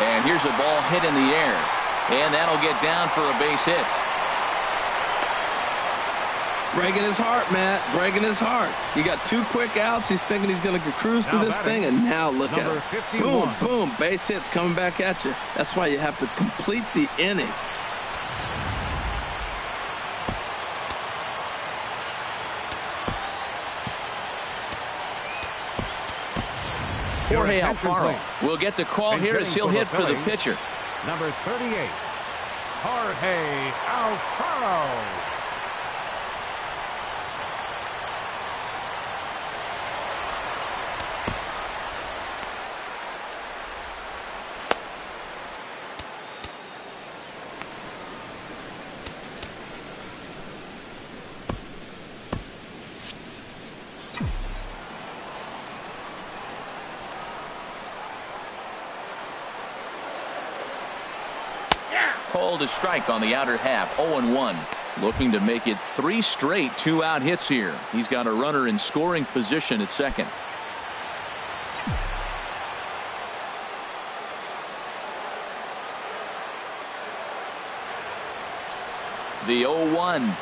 And here's a ball hit in the air. And that'll get down for a base hit. Breaking his heart, Matt. Breaking his heart. He got 2 quick outs. He's thinking he's going to cruise through this thing, and now look at him. 51. Boom, boom. Base hits coming back at you. That's why you have to complete the inning. Jorge Alfaro will get the call here as he'll hit for the pitcher. Number 38, Jorge Alfaro. Called a strike on the outer half. 0-1. Looking to make it 3 straight 2-out hits here. He's got a runner in scoring position at second. The 0-1.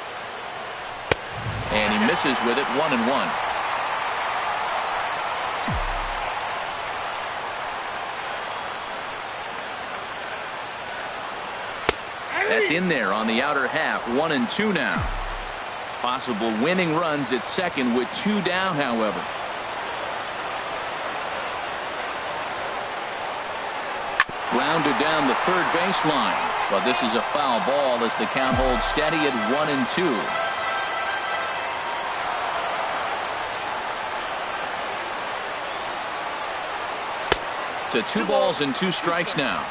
And he misses with it. 1-1. That's in there on the outer half. 1-2 now. Possible winning runs at second with 2 down, however. Grounded down the third baseline. But this is a foul ball as the count holds steady at 1-2. To 2 balls and 2 strikes now.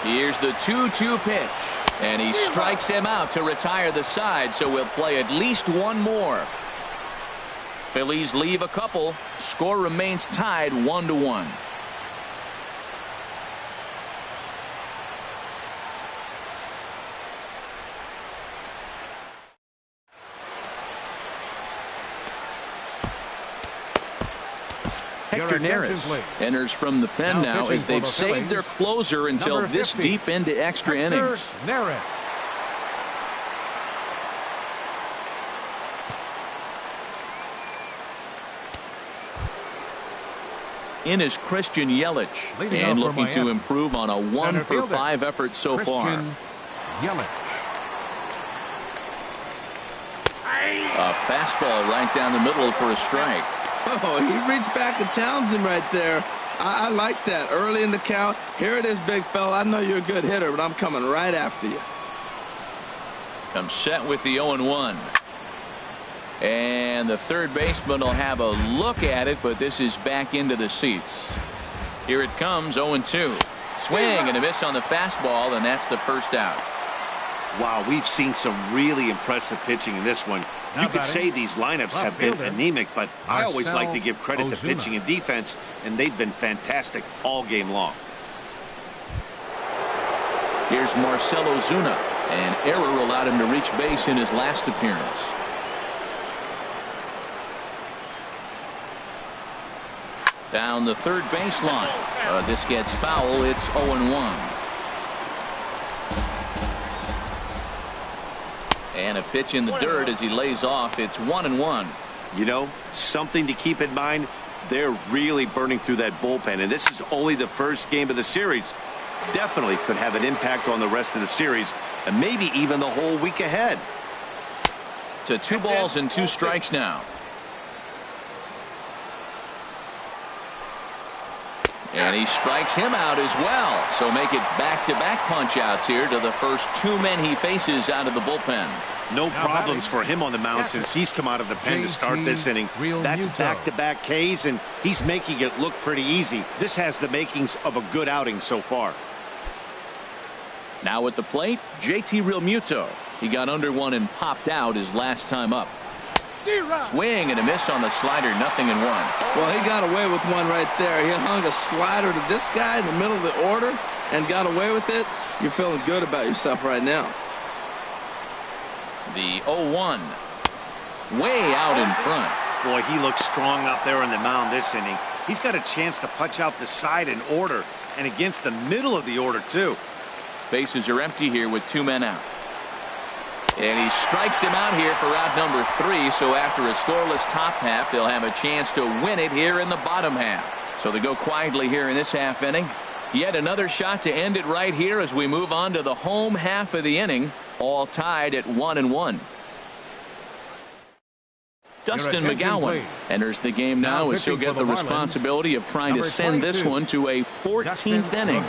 Here's the 2-2 pitch. And he strikes him out to retire the side, so we'll play at least 1 more. Phillies leave a couple. Score remains tied 1-1. Hector Neris enters from the pen now as they've saved their closer until this deep into extra innings. Neris. In is Christian Yelich, and looking to improve on a 1-for-5 effort so far. Yelich. A fastball right down the middle for a strike. Oh, he reached back at Townsend right there. I like that. Early in the count. Here it is, big fella. I know you're a good hitter, but I'm coming right after you. Comes set with the 0-1. And the third baseman will have a look at it, but this is back into the seats. Here it comes, 0-2. Swing and a miss on the fastball, and that's the first out. Wow, we've seen some really impressive pitching in this one. You could say these lineups have been anemic, but I always like to give credit to pitching and defense, and they've been fantastic all game long. Here's Marcell Ozuna. An error allowed him to reach base in his last appearance. Down the third baseline. This gets foul. It's 0-1. And a pitch in the dirt as he lays off. It's 1-1. You know, something to keep in mind. They're really burning through that bullpen, and this is only the first game of the series. Definitely could have an impact on the rest of the series, and maybe even the whole week ahead. To 2 balls and 2 strikes now. And he strikes him out as well. So make it back-to-back punch-outs here to the first 2 men he faces out of the bullpen. No problems for him on the mound since he's come out of the pen to start this inning. That's back-to-back Ks, and he's making it look pretty easy. This has the makings of a good outing so far. Now at the plate, JT Realmuto. He got under one and popped out his last time up. Swing and a miss on the slider, 0-1. Well, he got away with one right there. He hung a slider to this guy in the middle of the order and got away with it. You're feeling good about yourself right now. The 0-1. Way out in front. Boy, he looks strong out there on the mound this inning. He's got a chance to punch out the side in order and against the middle of the order, too. Bases are empty here with 2 men out. And he strikes him out here for out number 3. So after a scoreless top half, they'll have a chance to win it here in the bottom half. So they go quietly here in this half inning. Yet another shot to end it right here as we move on to the home half of the inning. All tied at 1-1. Dustin McGowan enters the game now as he'll get the responsibility of trying to send this one to a 14th inning.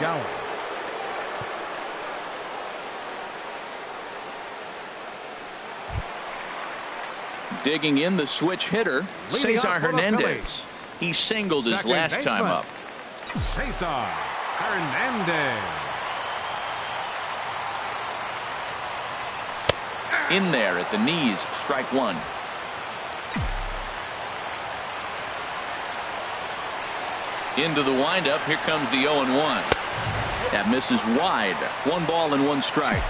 Digging in the switch hitter, Cesar Hernandez. He singled his last time up. Cesar Hernandez. In there at the knees, strike 1. Into the windup, here comes the 0-1. That misses wide. 1 ball and 1 strike.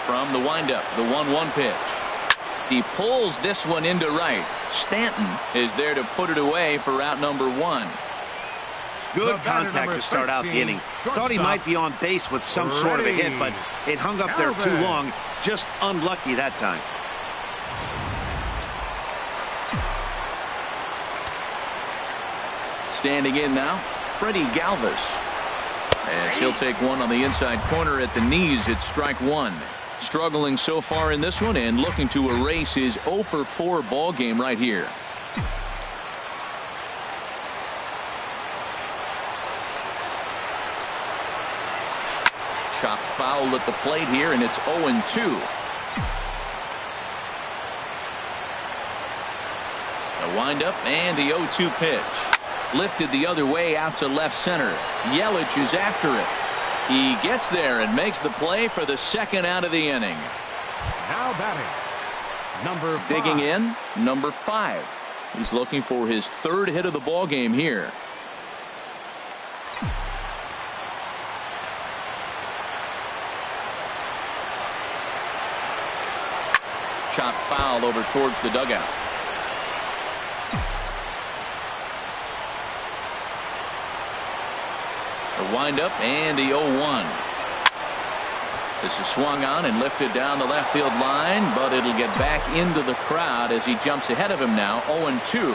From the windup, the 1-1 pitch. He pulls this one into right. Stanton is there to put it away for out number 1. Good contact to start out the inning. Thought he might be on base with some sort of a hit, but it hung up there too long. Just unlucky that time. Standing in now, Freddie Galvis. As he'll take one on the inside corner at the knees, it's strike 1. Struggling so far in this one and looking to erase his 0-for-4 ball game right here. Chopped foul at the plate here, and it's 0-2. The windup and the 0-2 pitch. Lifted the other way out to left center. Yelich is after it. He gets there and makes the play for the 2nd out of the inning. Now batting, number 5. Digging in, number 5. He's looking for his 3rd hit of the ball game here. Chopped foul over towards the dugout. The windup and the 0-1. This is swung on and lifted down the left field line, but it'll get back into the crowd as he jumps ahead of him now. 0-2.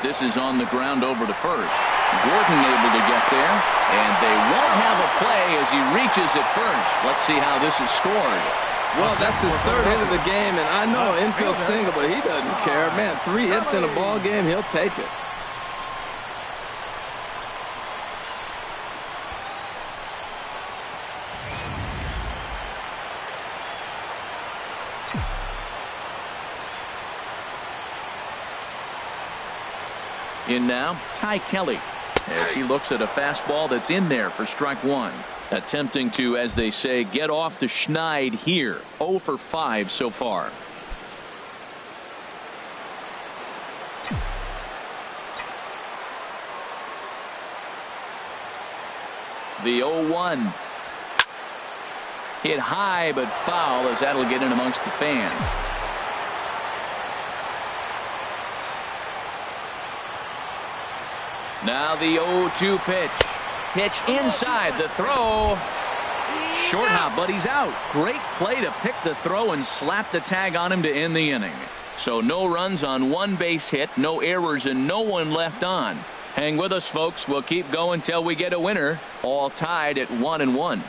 This is on the ground over to first. Gordon able to get there, and they won't have a play as he reaches at first. Let's see how this is scored. Well, that's his 3rd hit of the game, and I know infield single, but he doesn't care. Man, 3 hits in a ball game, he'll take it. In now, Ty Kelly, as he looks at a fastball that's in there for strike 1. Attempting to, as they say, get off the schneid here. 0-for-5 so far. The 0-1. Hit high but foul, as that'll get in amongst the fans. Now the 0-2 pitch. Pitch inside, the throw. Short hop, but he's out. Great play to pick the throw and slap the tag on him to end the inning. So no runs on 1 base hit, no errors, and no one left on. Hang with us, folks. We'll keep going till we get a winner. All tied at 1-1.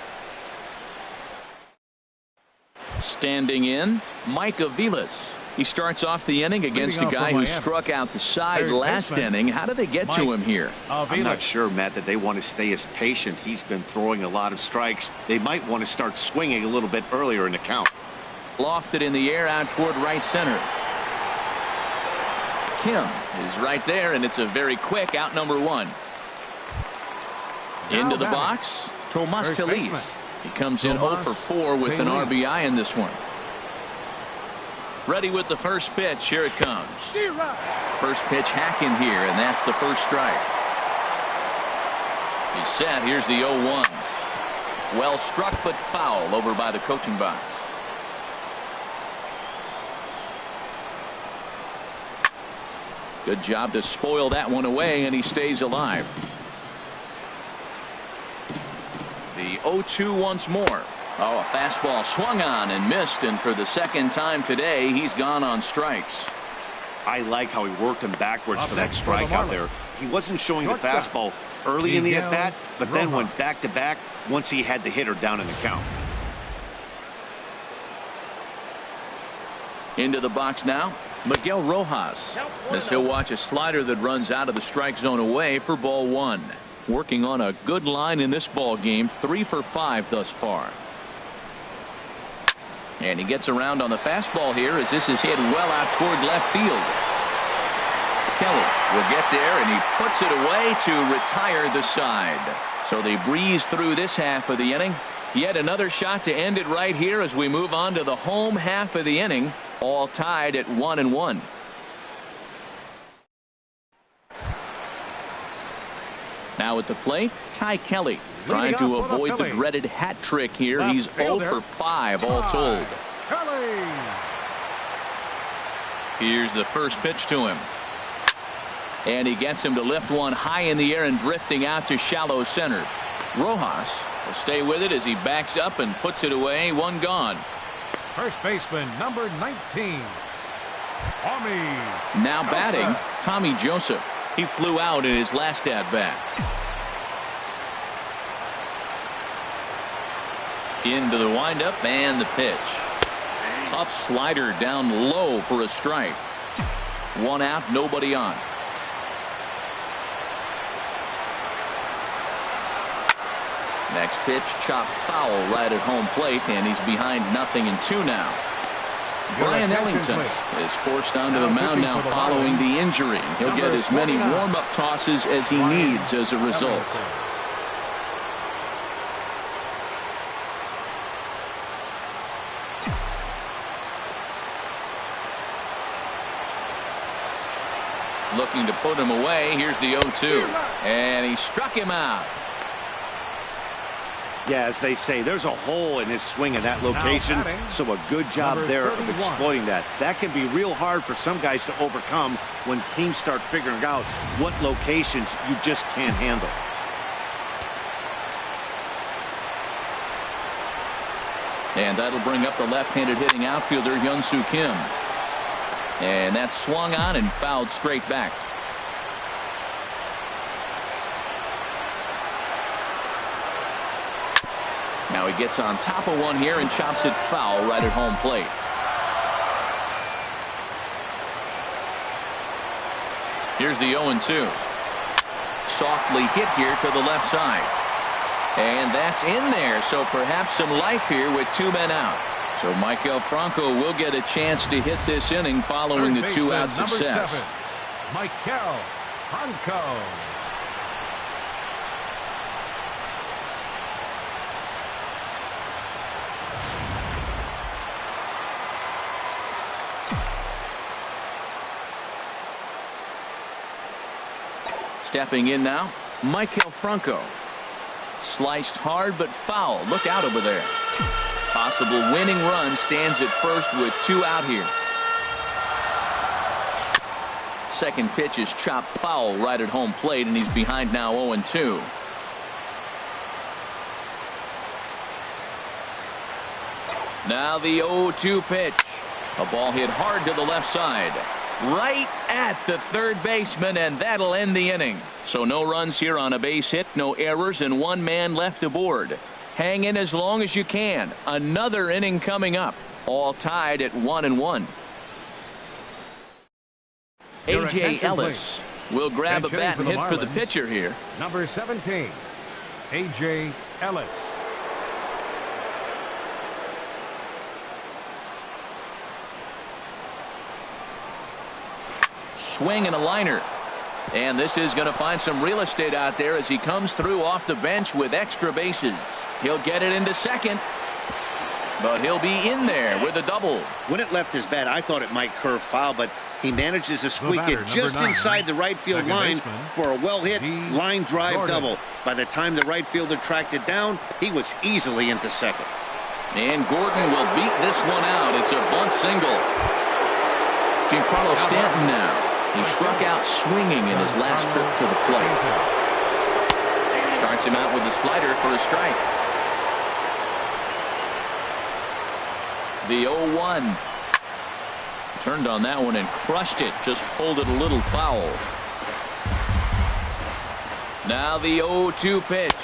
Standing in, Mike Aviles. He starts off the inning against a guy who struck out the side last inning. How did they get to him here? I'm not sure, Matt, that they want to stay as patient. He's been throwing a lot of strikes. They might want to start swinging a little bit earlier in the count. Lofted in the air out toward right center. Kim is right there, and it's a very quick out number 1. Into the batting, box, Tomas first Telis. baseman, He comes in 0 for 4 with an Telis. RBI in this one. Ready with the first pitch. Here it comes. First pitch hacking here, and that's the first strike. He's set. Here's the 0-1. Well struck, but foul over by the coaching box. Good job to spoil that one away, and he stays alive. The 0-2 once more. Oh, a fastball swung on and missed, and for the second time today, he's gone on strikes. I like how he worked him backwards for that strike out there. He wasn't showing the fastball early in the at-bat, but then went back-to-back once he had the hitter down in the count. Into the box now, Miguel Rojas, as he'll watch a slider that runs out of the strike zone away for ball 1. Working on a good line in this ball game, 3 for 5 thus far. And he gets around on the fastball here as this is hit well out toward left field. Kelly will get there, and he puts it away to retire the side. So they breeze through this half of the inning. Yet another shot to end it right here as we move on to the home half of the inning, all tied at 1-1. Now at the plate, Ty Kelly trying to avoid the dreaded hat trick here. He's 0 for 5 all told. Here's the first pitch to him. And he gets him to lift one high in the air and drifting out to shallow center. Rojas will stay with it as he backs up and puts it away. One gone. First baseman, number 19. Tommy. Now batting, Tommy Joseph. He flew out in his last at-bat. Into the windup and the pitch. Tough slider down low for a strike. One out, nobody on. Next pitch, chopped foul right at home plate, and he's behind 0-2 now. Brian Ellington is forced onto the mound now following the injury. He'll get as many warm-up tosses as he needs as a result. Looking to put him away. Here's the 0-2. And he struck him out. Yeah, as they say, there's a hole in his swing in that location, so a good job there of exploiting that. That can be real hard for some guys to overcome when teams start figuring out what locations you just can't handle. And that'll bring up the left-handed hitting outfielder Hyun-Soo Kim. And that's swung on and fouled straight back. Now he gets on top of one here and chops it foul right at home plate. Here's the 0-2. Softly hit here to the left side. And that's in there, so perhaps some life here with 2 men out. So Maikel Franco will get a chance to hit this inning following the 2-out success. Maikel Franco. Stepping in now, Maikel Franco. Sliced hard but foul. Look out over there. Possible winning run stands at first with 2 out here. Second pitch is chopped foul right at home plate, and he's behind now 0-2. Now the 0-2 pitch. A ball hit hard to the left side. Right at the third baseman, and that'll end the inning. So no runs here on a base hit, no errors, and 1 man left aboard. Hang in as long as you can. Another inning coming up. All tied at 1-1. A.J. Ellis will grab a bat and hit for the pitcher here. Number 17, A.J. Ellis. Swing and a liner. And this is going to find some real estate out there as he comes through off the bench with extra bases. He'll get it into second, but he'll be in there with a double. When it left his bat, I thought it might curve foul, but he manages to squeak it just inside the right field line for a well-hit line drive double. By the time the right fielder tracked it down, he was easily into second. And Gordon will beat this one out. It's a bunt single. Giancarlo Stanton now. He struck out swinging in his last trip to the plate. Starts him out with a slider for a strike. The 0-1. Turned on that one and crushed it. Just pulled it a little foul. Now the 0-2 pitch.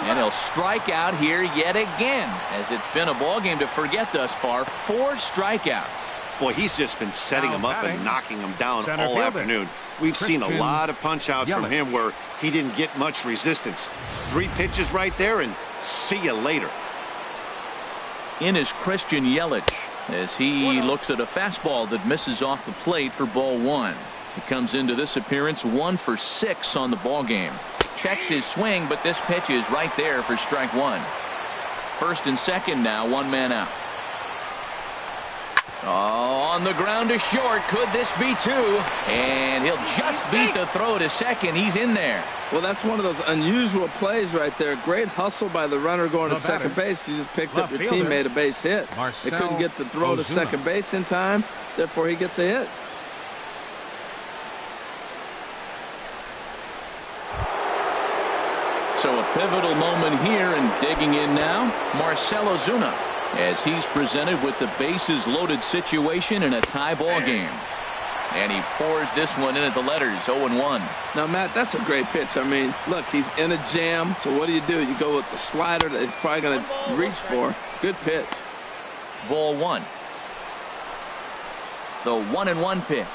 And he'll strike out here yet again, as it's been a ball game to forget thus far. 4 strikeouts. Boy, he's just been setting him up and knocking him down all afternoon. We've seen a lot of punch-outs from him where he didn't get much resistance. 3 pitches right there, and see you later. In is Christian Yelich as he looks at a fastball that misses off the plate for ball 1. He comes into this appearance 1 for 6 on the ball game. Checks his swing, but this pitch is right there for strike 1. First and second now, 1 man out. Oh, on the ground to short. Could this be 2? And he'll just beat the throw to second. He's in there. Well, that's one of those unusual plays right there. Great hustle by the runner going to second base. You just picked up your teammate a base hit. They couldn't get the throw to second base in time. Therefore, he gets a hit. So a pivotal moment here, and digging in now, Marcell Ozuna, as he's presented with the bases loaded situation in a tie ball game. And he pours this one in at the letters, 0-1. Now, Matt, that's a great pitch. I mean, look, he's in a jam. So what do? You go with the slider that he's probably going to reach for. Good pitch. Ball 1. The 1-1 pitch.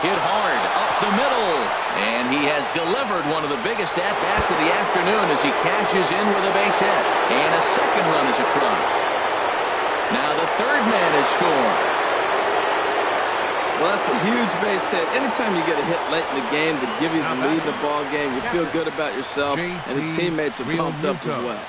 Hit hard up the middle. And he has delivered one of the biggest at-bats of the afternoon as he catches in with a base hit. And a second run is across. Now the third man is scored. Well, that's a huge base hit. Anytime you get a hit late in the game to give you the lead in the ball game, you feel good about yourself, and his teammates are pumped up as well.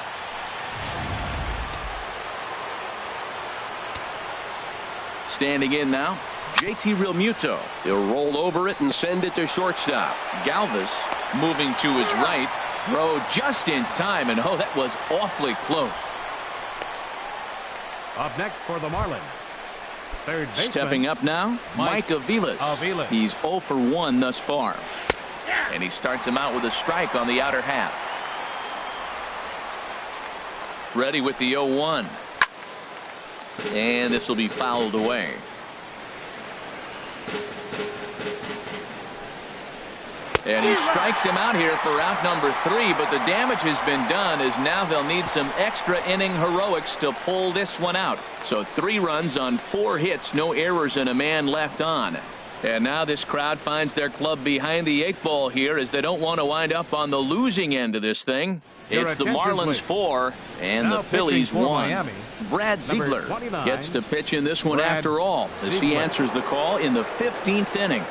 Standing in now, JT Realmuto. He'll roll over it and send it to shortstop. Galvis moving to his right. Throw just in time, and oh, that was awfully close. Up next for the Marlins, third baseman. Stepping up now, Mike Aviles. He's 0 for 1 thus far. And he starts him out with a strike on the outer half. Ready with the 0-1. And this will be fouled away. And he strikes him out here for out number 3, but the damage has been done as now they'll need some extra inning heroics to pull this one out. So 3 runs on 4 hits, no errors, and a man left on. And now this crowd finds their club behind the 8 ball here as they don't want to wind up on the losing end of this thing. It's the Marlins 4 and the Phillies 1. Brad Ziegler gets to pitch in this one after all as he answers the call in the 15th inning.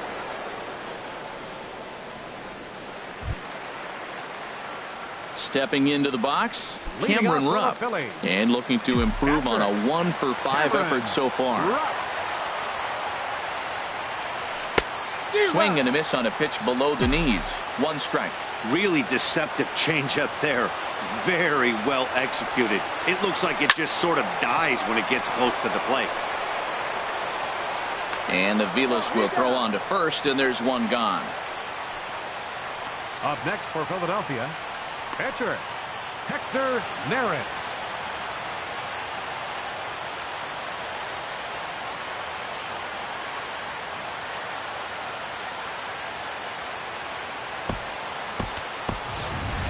Stepping into the box, Cameron Rupp, and looking to improve on a 1 for 5 effort so far. Swing and a miss on a pitch below the knees. 1 strike. Really deceptive changeup there. Very well executed. It looks like it just sort of dies when it gets close to the plate. And the Aviles will throw on to first, and there's 1 gone. Up next for Philadelphia, pitcher Hector Neris.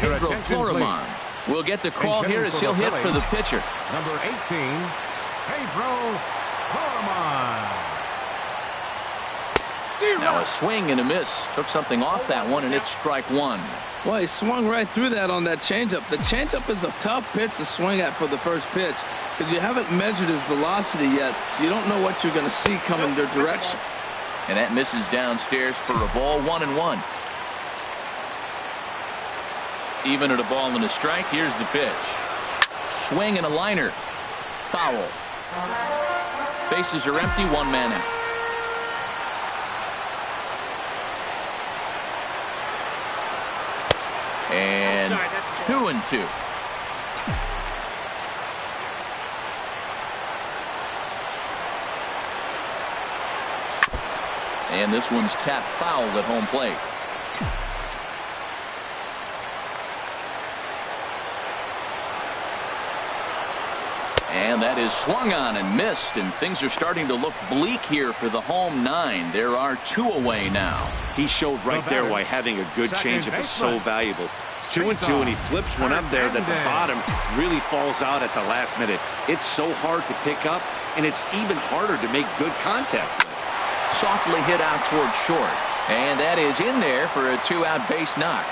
Pedro Florimon will get the call here as he'll hit for the pitcher. Number 18, Pedro Florimon. Now a swing and a miss. Took something off that one, and it's strike 1. Well, he swung right through that on that changeup. The changeup is a tough pitch to swing at for the first pitch because you haven't measured his velocity yet. So you don't know what you're going to see coming their direction. And that misses downstairs for a ball. 1-1. Even at a ball and a strike, here's the pitch. Swing and a liner. Foul. Bases are empty, 1 man out. And 2-2. And this one's tapped foul at home plate. And that is swung on and missed, and things are starting to look bleak here for the home 9. There are 2 away now. He showed right there why having a good changeup is so valuable. 2-2, and he flips one up there that the bottom really falls out at the last minute. It's so hard to pick up, and it's even harder to make good contact with. Softly hit out towards short, and that is in there for a 2-out base knock.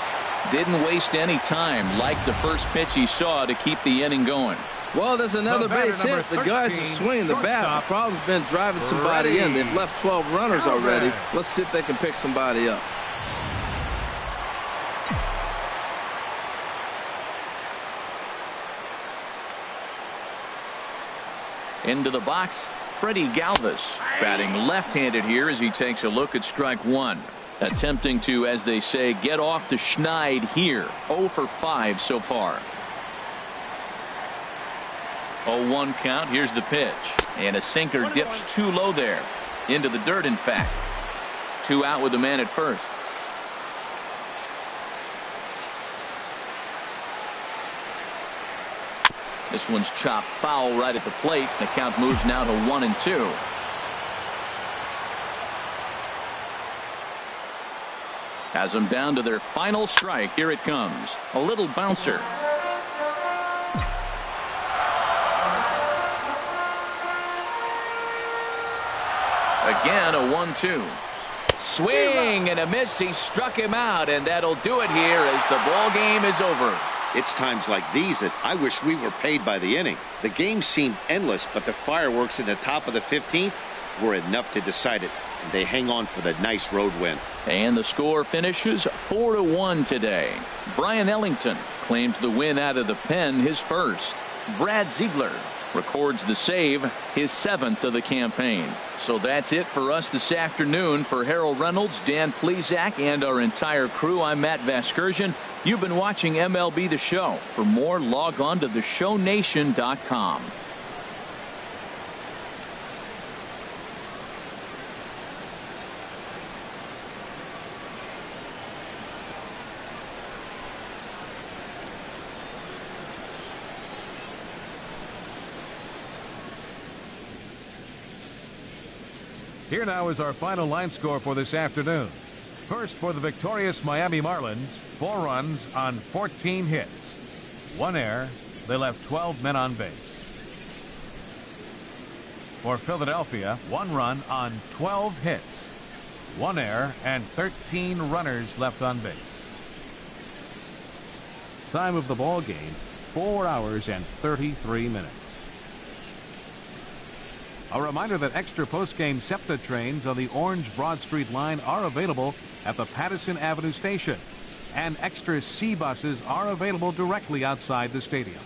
Didn't waste any time like the first pitch he saw to keep the inning going. Well, there's another base hit. The guys are swinging the bat. The problem's been driving somebody in. They've left 12 runners already. Let's see if they can pick somebody up. Into the box, Freddie Galvis, batting left-handed here as he takes a look at strike 1. Attempting to, as they say, get off the schneid here. 0 for 5 so far. 0-1 count. Here's the pitch. And a sinker dips too low there. Into the dirt, in fact. 2 out with the man at first. This one's chopped foul right at the plate. The count moves now to 1-2. Has them down to their final strike. Here it comes. A little bouncer. Again, a 1-2. Swing and a miss. He struck him out, and that'll do it here as the ball game is over. It's times like these that I wish we were paid by the inning. The game seemed endless, but the fireworks in the top of the 15th were enough to decide it. And they hang on for the nice road win. And the score finishes 4-1 today. Brian Ellington claims the win out of the pen, his first. Brad Ziegler records the save, his 7th of the campaign. So that's it for us this afternoon. For Harold Reynolds, Dan Plesac, and our entire crew, I'm Matt Vasgersian. You've been watching MLB The Show. For more, log on to theshownation.com. Here now is our final line score for this afternoon. First, for the victorious Miami Marlins, 4 runs on 14 hits. 1 error. They left 12 men on base. For Philadelphia, 1 run on 12 hits. 1 error and 13 runners left on base. Time of the ball game, 4 hours and 33 minutes. A reminder that extra post-game SEPTA trains on the Orange Broad Street line are available at the Patterson Avenue station, and extra C buses are available directly outside the stadium.